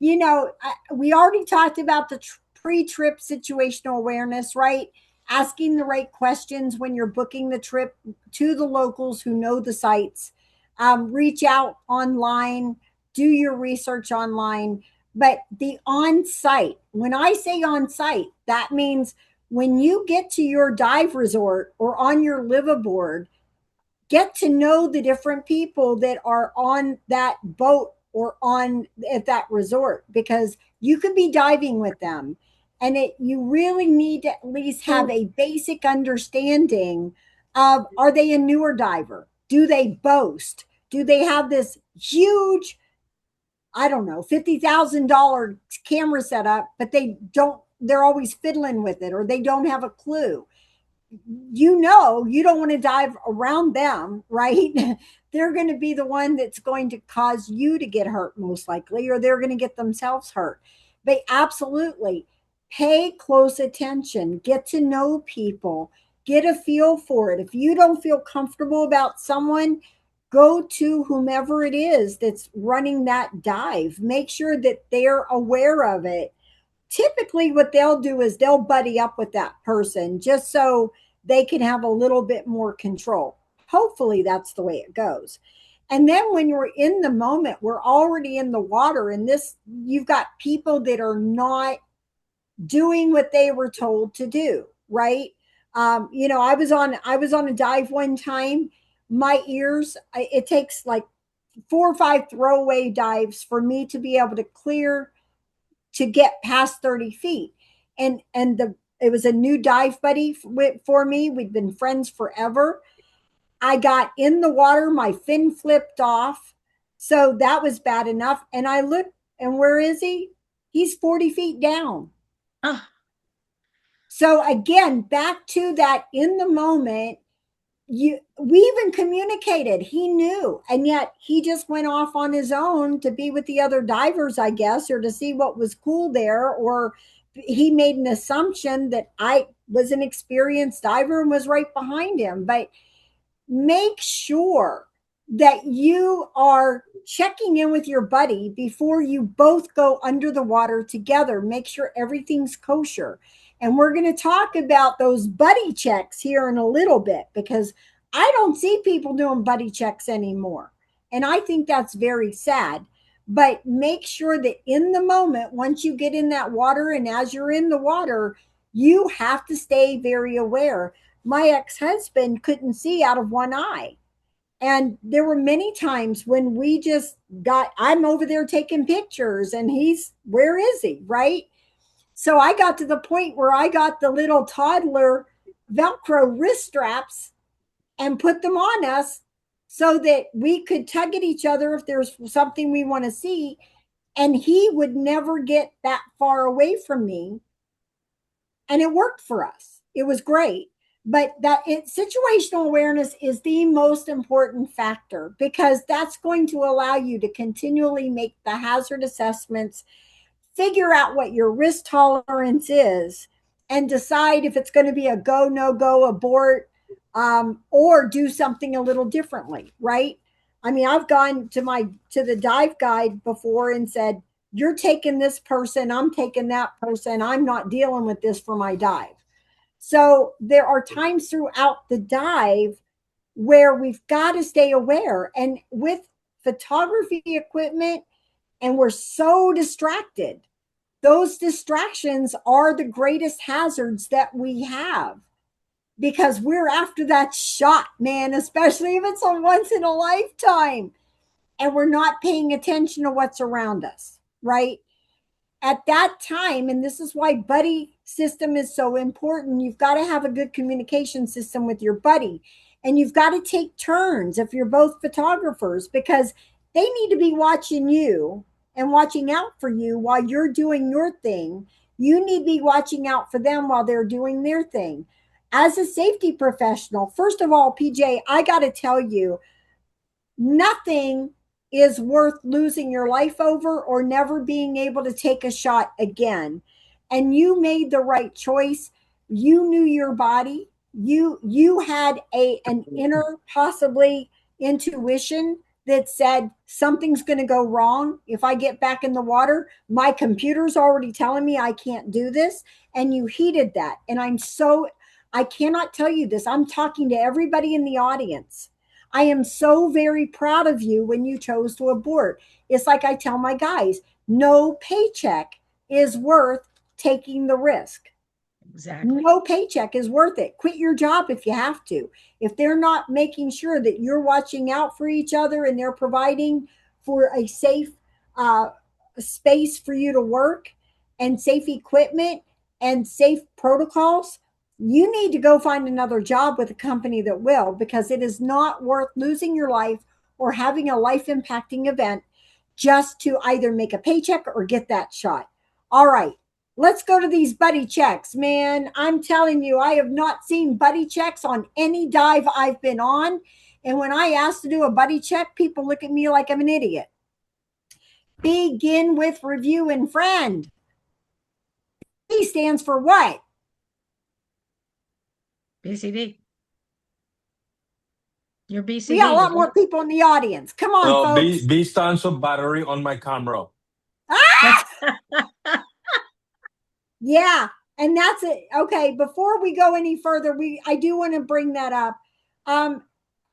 Speaker 18: you know, we already talked about the pre-trip situational awareness, right? Asking the right questions when you're booking the trip to the locals who know the sites. Reach out online, do your research online. But the on-site, when I say on-site, that means when you get to your dive resort or on your liveaboard, get to know the different people that are on that boat or on at that resort, because you could be diving with them, and you really need to at least have a basic understanding of, are they a newer diver? Do they boast? Do they have this huge, I don't know, $50,000 camera setup, but they're always fiddling with it, or they don't have a clue? You don't want to dive around them, right? They're going to be the one that's going to cause you to get hurt, most likely, or they're going to get themselves hurt. But absolutely pay close attention, get to know people, get a feel for it. If you don't feel comfortable about someone, go to whomever it is that's running that dive. Make sure that they're aware of it. Typically, what they'll do is they'll buddy up with that person just so they can have a little bit more control. Hopefully, that's the way it goes. And then when you're in the moment, we're already in the water, and you've got people that are not doing what they were told to do, right? I was on a dive one time. My ears, it takes like 4 or 5 throwaway dives for me to be able to clear to get past 30 feet. And it was a new dive buddy for me. We'd been friends forever. I got in the water, my fin flipped off. So that was bad enough. And I looked, and where is he? He's 40 feet down. So again, back to that in the moment, we even communicated. He knew, and yet he just went off on his own to be with the other divers, I guess, or to see what was cool there, or he made an assumption that I was an experienced diver and was right behind him. But make sure that you are checking in with your buddy before you both go under the water together. Make sure everything's kosher. And we're going to talk about those buddy checks here in a little bit, because I don't see people doing buddy checks anymore. And I think that's very sad. But make sure that in the moment, once you get in that water and as you're in the water, you have to stay very aware. My ex-husband couldn't see out of one eye. And there were many times when I'm over there taking pictures and where is he? Right? So I got to the point where I got the little toddler Velcro wrist straps and put them on us so that we could tug at each other if there's something we want to see. And he would never get that far away from me. And it worked for us. It was great. But situational awareness is the most important factor, because that's going to allow you to continually make the hazard assessments, figure out what your risk tolerance is, and decide if it's going to be a go, no go, abort, or do something a little differently, right? I mean, I've gone to the dive guide before and said, you're taking this person, I'm taking that person, I'm not dealing with this for my dive. So there are times throughout the dive where we've got to stay aware. And with photography equipment, and we're so distracted, those distractions are the greatest hazards that we have, because we're after that shot, man, especially if it's a once in a lifetime, and we're not paying attention to what's around us, right? At that time, and this is why buddy system is so important, you've got to have a good communication system with your buddy, and you've got to take turns if you're both photographers, because they need to be watching you and watching out for you while you're doing your thing. You need to be watching out for them while they're doing their thing. As a safety professional, first of all, PJ, I got to tell you, nothing is worth losing your life over or never being able to take a shot again. And you made the right choice. You knew your body. You had an inner, possibly, intuition that said something's going to go wrong. If I get back in the water, my computer's already telling me I can't do this. And you heeded that. And I cannot tell you this. I'm talking to everybody in the audience. I am so very proud of you when you chose to abort. It's like I tell my guys, no paycheck is worth taking the risk.
Speaker 10: Exactly.
Speaker 18: No paycheck is worth it. Quit your job if you have to. If they're not making sure that you're watching out for each other and they're providing for a safe uh, space for you to work and safe equipment and safe protocols, you need to go find another job with a company that will, because it is not worth losing your life or having a life impacting event just to either make a paycheck or get that shot. All right. Let's go to these buddy checks, man. I'm telling you, I have not seen buddy checks on any dive I've been on. And when I ask to do a buddy check, people look at me like I'm an idiot. Begin with review and friend. B stands for what?
Speaker 10: BCD. Your BCD.
Speaker 18: We got a lot more people in the audience. Come on,
Speaker 4: No,
Speaker 18: folks.
Speaker 4: B stands for battery on my camera.
Speaker 18: Ah! Yeah, and that's it. Okay, before we go any further, I do want to bring that up.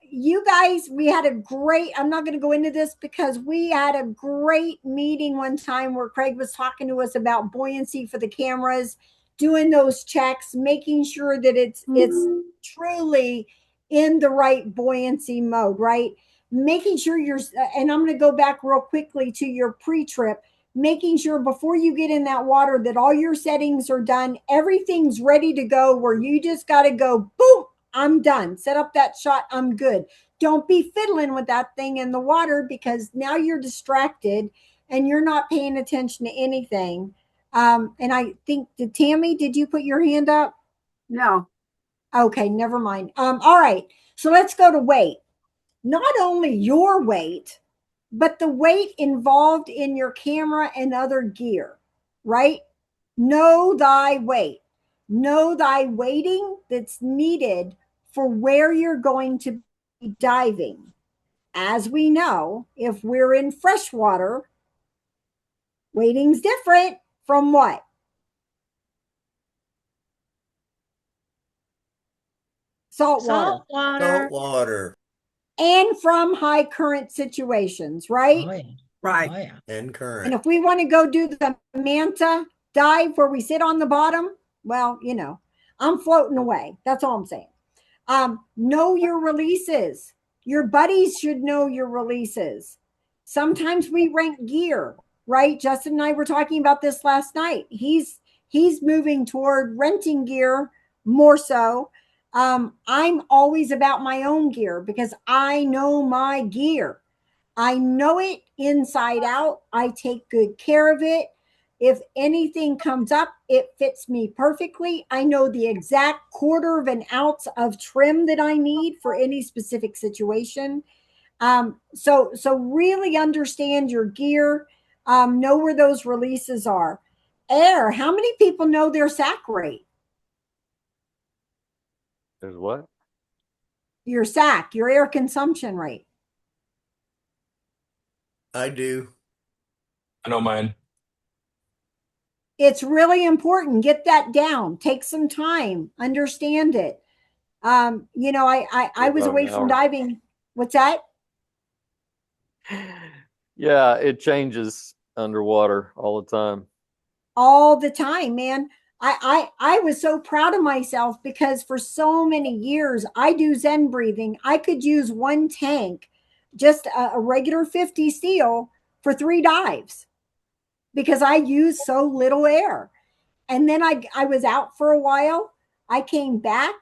Speaker 18: You guys, we had a great, I'm not going to go into this because we had a great meeting one time where Craig was talking to us about buoyancy for the cameras, doing those checks, making sure that it's truly in the right buoyancy mode, right? Making sure you're, and I'm going to go back real quickly to your pre-trip, making sure before you get in that water that all your settings are done, everything's ready to go, where you just got to go, boom, I'm done. Set up that shot, I'm good. Don't be fiddling with that thing in the water, because now you're distracted and you're not paying attention to anything. And I think, Tammy, did you put your hand up?
Speaker 19: No.
Speaker 18: Okay, never mind. All right, so let's go to weight. Not only your weight, but the weight involved in your camera and other gear, right? Know thy weight. Know thy weighting that's needed for where you're going to be diving. As we know, if we're in freshwater, weighting's different from what? Saltwater.
Speaker 11: Saltwater.
Speaker 18: And from high current situations, right?
Speaker 10: Oh, yeah.
Speaker 19: Right.
Speaker 10: Oh, yeah.
Speaker 11: And current.
Speaker 18: And if we want to go do the manta dive where we sit on the bottom, well, you know, I'm floating away. That's all I'm saying. Know your releases. Your buddies should know your releases. Sometimes we rent gear, right? Justin and I were talking about this last night. He's moving toward renting gear more so. I'm always about my own gear because I know my gear. I know it inside out. I take good care of it. If anything comes up, it fits me perfectly. I know the exact quarter of an ounce of trim that I need for any specific situation. So really understand your gear. Know where those releases are. Air. How many people know their SAC rate?
Speaker 1: There's what?
Speaker 18: Your SAC, your air consumption rate.
Speaker 11: I do.
Speaker 4: I know mine.
Speaker 18: It's really important. Get that down. Take some time. Understand it. You know, I was
Speaker 1: About
Speaker 18: away
Speaker 1: an
Speaker 18: from
Speaker 1: hour.
Speaker 18: diving. What's that?
Speaker 1: Yeah, it changes underwater all the time.
Speaker 18: All the time, man. I was so proud of myself because for so many years I do Zen breathing. I could use one tank, just a regular 50 steel, for 3 dives because I use so little air. And then I was out for a while. I came back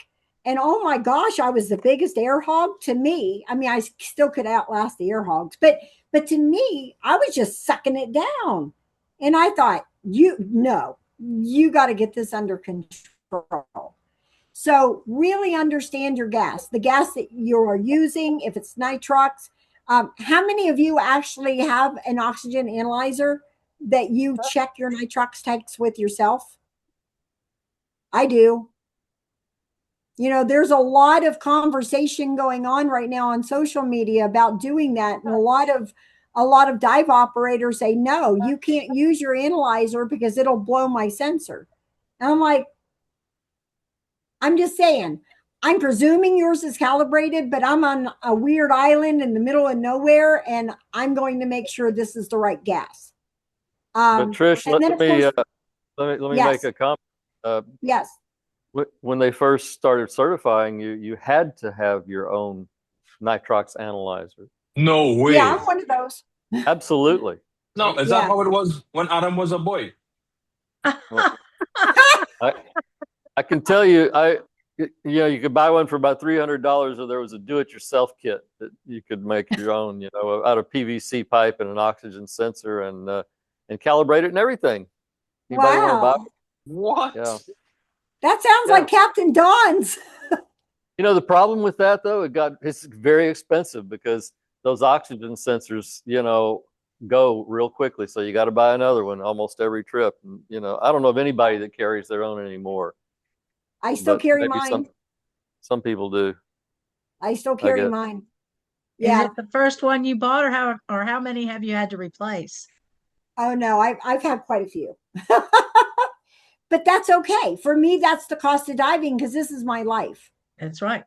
Speaker 18: and oh my gosh, I was the biggest air hog to me. I mean, I still could outlast the air hogs, but to me, I was just sucking it down. And I thought, you got to get this under control. So really understand your gas, the gas that you are using, if it's nitrox. How many of you actually have an oxygen analyzer that you check your nitrox tanks with yourself? I do. You know, there's a lot of conversation going on right now on social media about doing that. And a lot of dive operators say, no, you can't use your analyzer because it'll blow my sensor. And I'm like, I'm just saying, I'm presuming yours is calibrated, but I'm on a weird island in the middle of nowhere, and I'm going to make sure this is the right gas.
Speaker 1: But Trish,
Speaker 18: and then of course,
Speaker 1: let me
Speaker 18: yes.
Speaker 1: make a comment.
Speaker 18: Yes.
Speaker 1: When they first started certifying you, you had to have your own nitrox analyzer.
Speaker 4: No way.
Speaker 18: Yeah, I'm one of those.
Speaker 1: Absolutely.
Speaker 4: No, is that how it was when Adam was a boy?
Speaker 1: Well, I can tell you, you could buy one for about $300, or there was a do-it-yourself kit that you could make your own, out of PVC pipe and an oxygen sensor and calibrate it and everything. Anybody want to buy?
Speaker 18: Wow.
Speaker 4: What?
Speaker 1: Yeah.
Speaker 18: That sounds like Captain Don's.
Speaker 1: The problem with that though, it's very expensive because those oxygen sensors, go real quickly. So you got to buy another one almost every trip. And, I don't know of anybody that carries their own anymore.
Speaker 18: I still
Speaker 1: But
Speaker 18: carry
Speaker 1: maybe
Speaker 18: mine.
Speaker 1: some people do.
Speaker 18: I still carry
Speaker 1: guess.
Speaker 18: mine.
Speaker 10: Is
Speaker 18: Yeah.
Speaker 10: it the first one you bought, or how many have you had to replace?
Speaker 18: Oh no, I've had quite a few. But that's okay. For me, that's the cost of diving because this is my life.
Speaker 10: That's right.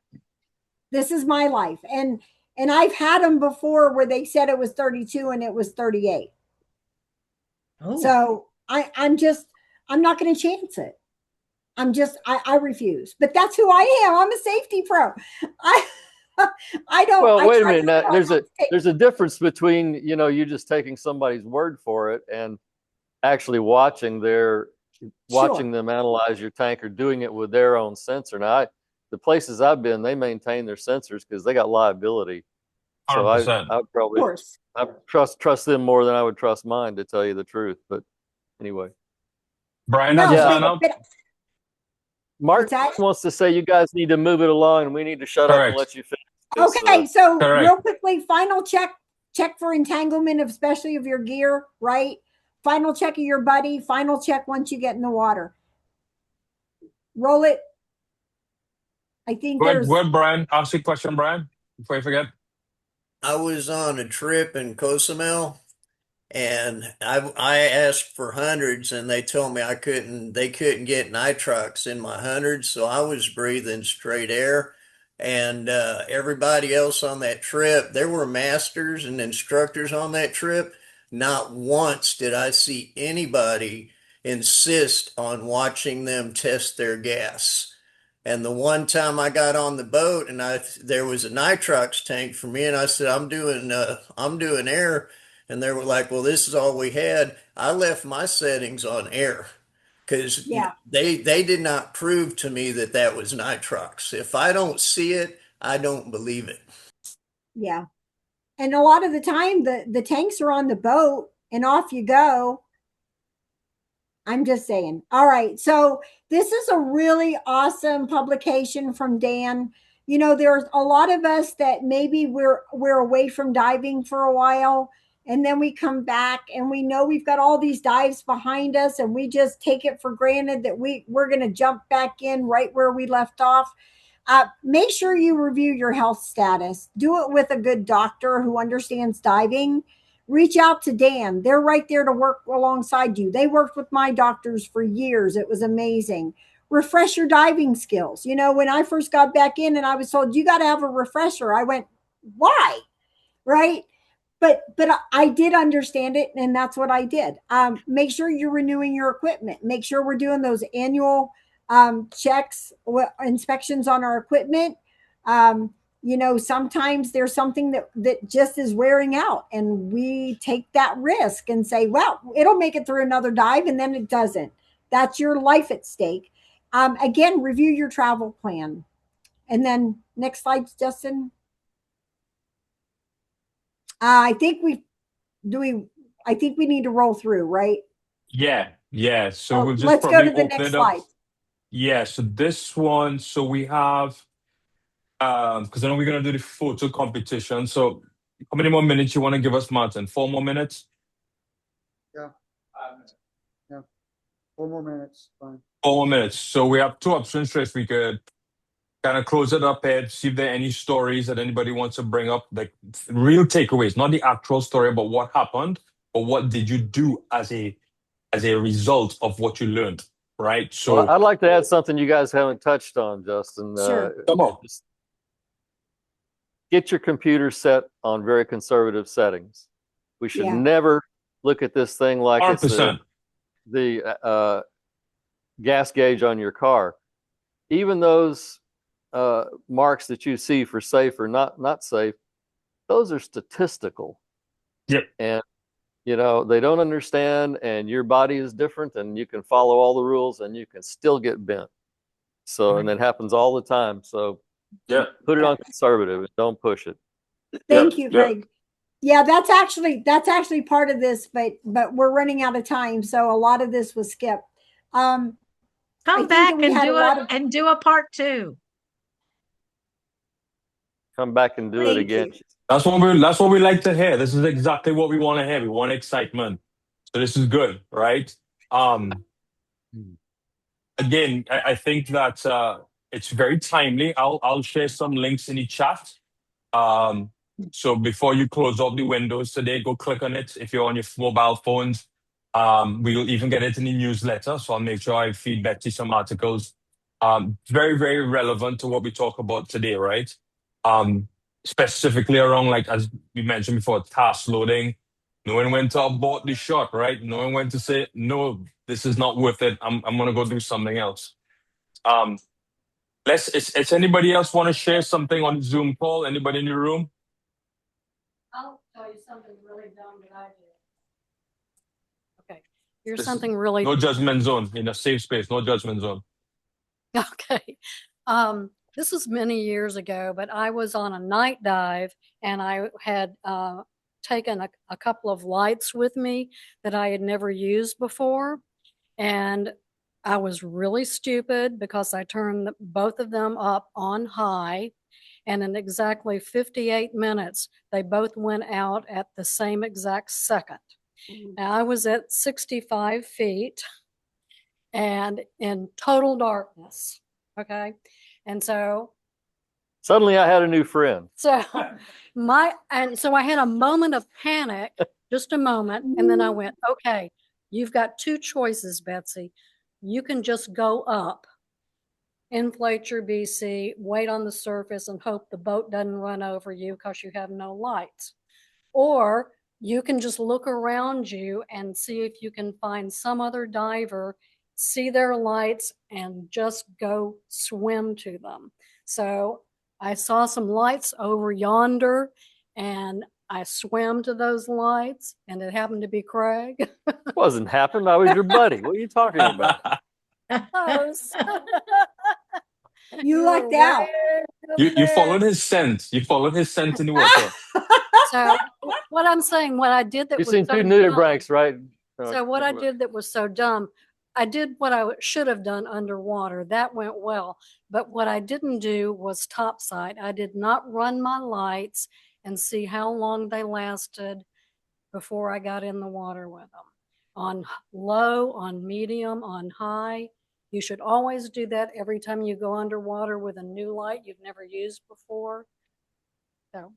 Speaker 18: This is my life. And I've had them before where they said it was 32 and it was 38.
Speaker 10: Oh.
Speaker 18: So I'm not going to chance it. I refuse. But that's who I am. I'm a safety pro. I don't.
Speaker 1: Well, wait a
Speaker 18: try
Speaker 1: minute. Now,
Speaker 18: really hard
Speaker 1: there's a difference between you just taking somebody's word for it and actually watching them analyze your tank or doing it with their own sensor. Now, the places I've been, they maintain their sensors because they got liability. So
Speaker 4: 100%.
Speaker 1: I would probably I trust them more than I would trust mine, to tell you the truth. But anyway,
Speaker 4: Brian has a sign up.
Speaker 1: Mark wants to say you guys need to move it along and we need to shut up and let you finish.
Speaker 18: Okay, so real quickly, final check for entanglement, especially of your gear, right? Final check of your buddy, final check once you get in the water. Roll it. I think
Speaker 4: Go
Speaker 18: there's
Speaker 4: ahead, Brian. Ask your question, Brian, before I forget.
Speaker 11: I was on a trip in Cozumel and I asked for hundreds and they told me they couldn't get nitrox in my hundreds, so I was breathing straight air. And everybody else on that trip, there were masters and instructors on that trip. Not once did I see anybody insist on watching them test their gas. And the one time I got on the boat and there was a nitrox tank for me and I said, I'm doing air. And they were like, well, this is all we had. I left my settings on air because they did not prove to me that was nitrox. If I don't see it, I don't believe it.
Speaker 18: Yeah. And a lot of the time the tanks are on the boat and off you go. I'm just saying. All right. So this is a really awesome publication from Dan. There's a lot of us that maybe we're away from diving for a while and then we come back and we know we've got all these dives behind us and we just take it for granted that we're going to jump back in right where we left off. Make sure you review your health status. Do it with a good doctor who understands diving. Reach out to Dan. They're right there to work alongside you. They worked with my doctors for years. It was amazing. Refresh your diving skills. When I first got back in and I was told, you got to have a refresher, I went, why? Right? But I did understand it, and that's what I did. Make sure you're renewing your equipment. Make sure we're doing those annual checks, inspections on our equipment. Sometimes there's something that just is wearing out and we take that risk and say, well, it'll make it through another dive, and then it doesn't. That's your life at stake. Again, review your travel plan. And then next slide, Justin. I think we need to roll through, right?
Speaker 4: Yeah. So we'll just
Speaker 18: let's go
Speaker 4: probably
Speaker 18: to the
Speaker 4: open
Speaker 18: next
Speaker 4: it up.
Speaker 18: slide.
Speaker 4: Yeah, so this one, so we have because I know we're gonna do the photo competition. So how many more minutes you want to give us, Martin? 4 more minutes?
Speaker 15: Yeah. 4 more minutes. Fine.
Speaker 4: 4 more minutes. So we have two options, Trish. We could kind of close it up here, see if there are any stories that anybody wants to bring up, like real takeaways, not the actual story, but what happened, but what did you do as a result of what you learned, right? So
Speaker 1: well, I'd like to add something you guys haven't touched on, Justin.
Speaker 18: Sure.
Speaker 4: Come on.
Speaker 1: Get your computer set on very conservative settings. We should never look at this thing like
Speaker 4: 100%.
Speaker 1: it's the gas gauge on your car. even those marks that you see for safe or not safe, those are statistical.
Speaker 4: Yep.
Speaker 1: And you know, they don't understand, and your body is different, and you can follow all the rules and you can still get bent. So, and that happens all the time. So
Speaker 4: Yeah.
Speaker 1: put it on conservative and don't push it.
Speaker 18: Thank you, Craig. Yeah, that's actually part of this, but we're running out of time, so a lot of this was skipped.
Speaker 10: Come back and do a part 2.
Speaker 1: Come back and do it again.
Speaker 4: That's what we like to hear. This is exactly what we want to hear. We want excitement. So this is good, right? Again, I think that it's very timely. I'll share some links in the chat. So before you close up the windows today, go click on it. If you're on your mobile phones, we'll even get it in the newsletter. So I'll make sure I feed Betsy some articles. Very, very relevant to what we talk about today, right? Specifically around, like, as we mentioned before, task loading, knowing when to abort the shot, right? Knowing when to say, no, this is not worth it. I'm going to go do something else. Is anybody else want to share something on Zoom call? Anybody in the room?
Speaker 5: I'll tell you something really dumb that I did. Okay. Here's something really
Speaker 4: No judgment zone, in a safe space, no judgment zone.
Speaker 5: Okay. This was many years ago, but I was on a night dive and I had taken a couple of lights with me that I had never used before. And I was really stupid because I turned both of them up on high. And in exactly 58 minutes, they both went out at the same exact second. Now, I was at 65 feet and in total darkness. Okay. And so
Speaker 1: suddenly I had a new friend.
Speaker 5: So I had a moment of panic, just a moment, and then I went, okay, you've got two choices, Betsy. You can just go up, inflate your BC, wait on the surface and hope the boat doesn't run over you because you have no lights. Or you can just look around you and see if you can find some other diver, see their lights, and just go swim to them. So I saw some lights over yonder and I swam to those lights, and it happened to be Craig.
Speaker 1: It wasn't happened. I was your buddy. What are you talking about?
Speaker 18: You lucked out.
Speaker 4: You followed his scent. You followed his scent in the water.
Speaker 5: So what I'm saying, what I did that
Speaker 1: You've
Speaker 5: was
Speaker 1: seen
Speaker 5: so
Speaker 1: two
Speaker 5: dumb.
Speaker 1: nudibranchs, right?
Speaker 5: So what I did that was so dumb, I did what I should have done underwater. That went well. But what I didn't do was topside. I did not run my lights and see how long they lasted before I got in the water with them. On low, on medium, on high. You should always do that every time you go underwater with a new light you've never used before. So.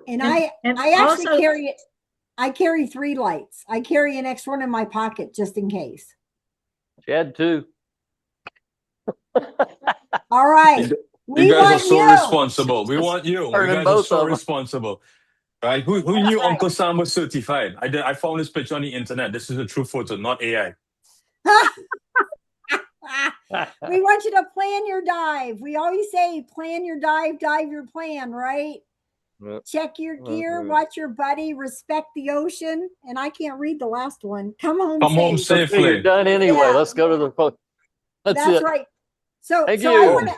Speaker 18: And I actually
Speaker 10: also-
Speaker 18: carry it. I carry 3 lights. I carry an extra one in my pocket just in case.
Speaker 1: She had 2.
Speaker 18: All right.
Speaker 4: You guys are so responsible. We want you. You
Speaker 1: Turning
Speaker 4: guys are
Speaker 1: both
Speaker 4: so
Speaker 1: of 'em.
Speaker 4: responsible. Right? Who knew Uncle Sam was certified? I found this picture on the internet. This is a true photo, not AI.
Speaker 18: We want you to plan your dive. We always say plan your dive, dive your plan, right? Check your gear, watch your buddy, respect the ocean. And I can't read the last one. Come home safe.
Speaker 1: Okay, you're done anyway.
Speaker 18: Yeah.
Speaker 1: Let's go to the phone. That's it.
Speaker 18: Right. So
Speaker 1: Thank
Speaker 18: so
Speaker 1: you.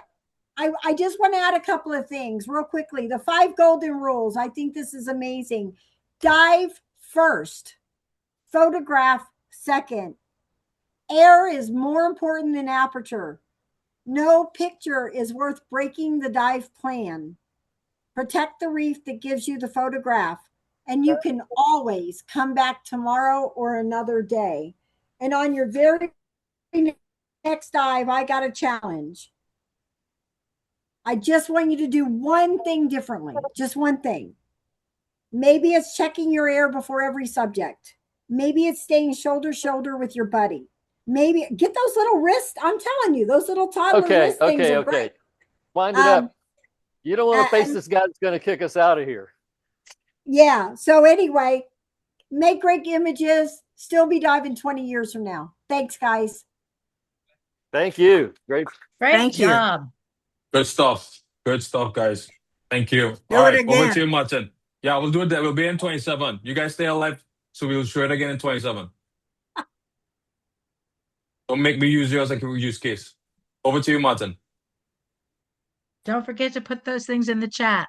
Speaker 18: I just want to add a couple of things real quickly. The 5 golden rules. I think this is amazing. Dive first. Photograph second. Air is more important than aperture. No picture is worth breaking the dive plan. Protect the reef that gives you the photograph, and you can always come back tomorrow or another day. And on your very next dive, I got a challenge. I just want you to do one thing differently, just one thing. Maybe it's checking your air before every subject. Maybe it's staying shoulder to shoulder with your buddy. Maybe get those little wrists. I'm telling you, those little toddler wrist things are great.
Speaker 1: Wind it up. You don't want to face this guy that's going to kick us out of here.
Speaker 18: Yeah. So anyway, make great images. Still be diving 20 years from now. Thanks, guys.
Speaker 1: Thank you. Great.
Speaker 10: Great
Speaker 18: Thank you.
Speaker 10: job.
Speaker 4: Good stuff. Good stuff, guys. Thank you.
Speaker 18: Do
Speaker 4: All
Speaker 18: it
Speaker 4: right, over
Speaker 18: again.
Speaker 4: to you, Martin. Yeah, we'll do it. We'll be in 27. You guys stay alive, so we'll show it again in 27. Don't make me use yours like a use case. Over to you, Martin.
Speaker 10: Don't forget to put those things in the chat.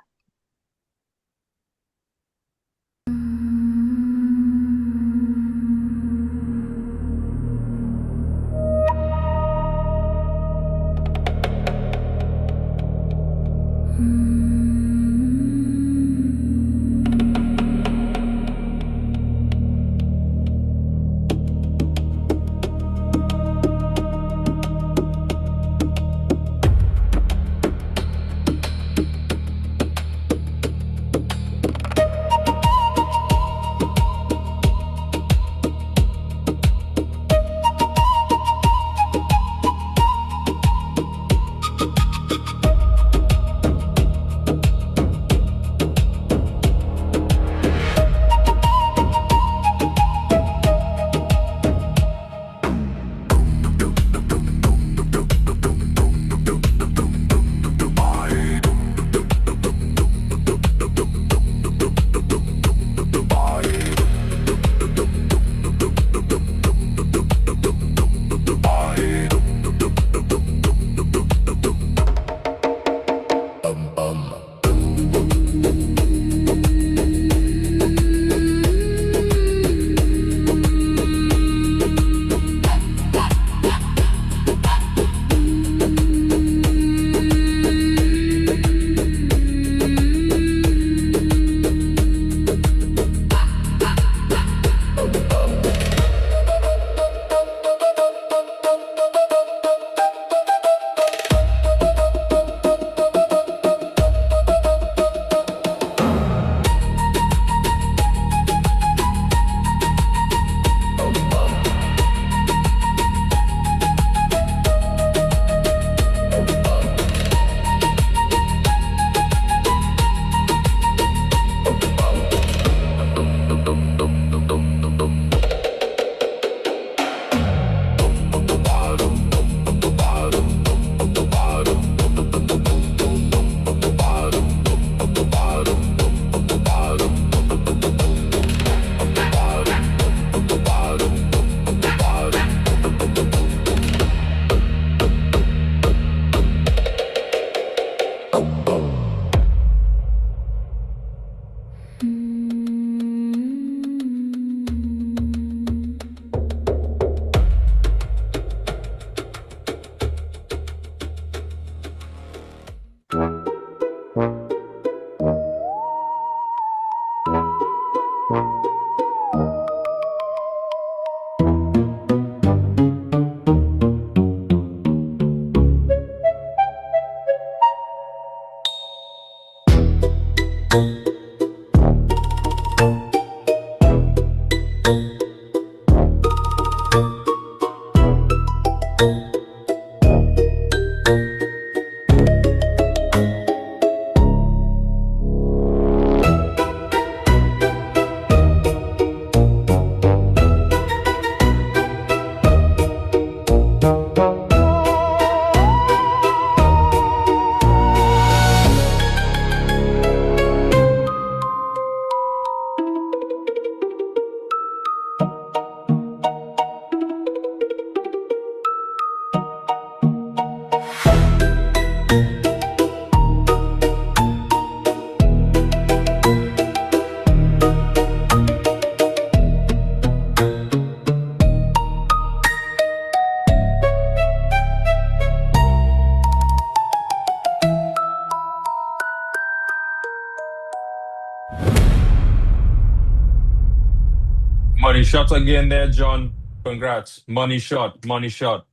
Speaker 4: Money shot again there, John. Congrats. Money shot. Money shot.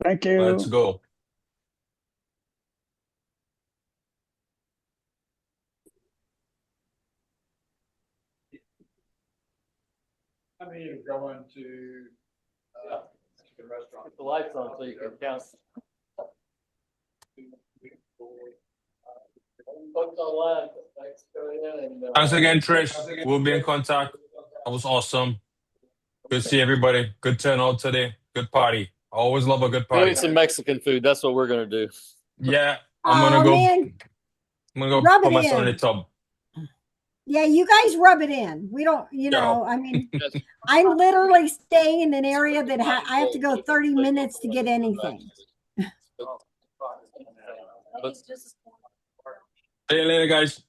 Speaker 13: Thank you.
Speaker 4: Let's go.
Speaker 8: I mean, you're going to the restaurant.
Speaker 1: Put the lights on so you can count. Folks online, thanks for coming in and,
Speaker 4: Thanks again, Trish. We'll be in contact. That was awesome. Good to see everybody. Good turnout today. Good party. Always love a good
Speaker 1: Go
Speaker 4: party.
Speaker 1: eat some Mexican food. That's what we're gonna do.
Speaker 4: Yeah,
Speaker 18: Oh man,
Speaker 4: I'm gonna go
Speaker 18: rub
Speaker 4: put
Speaker 18: it
Speaker 4: my son in the
Speaker 18: in.
Speaker 4: tub.
Speaker 18: Yeah, you guys rub it in. We don't, I mean, I'm literally staying in an area that I have to go 30 minutes to get anything.
Speaker 4: See you later, guys.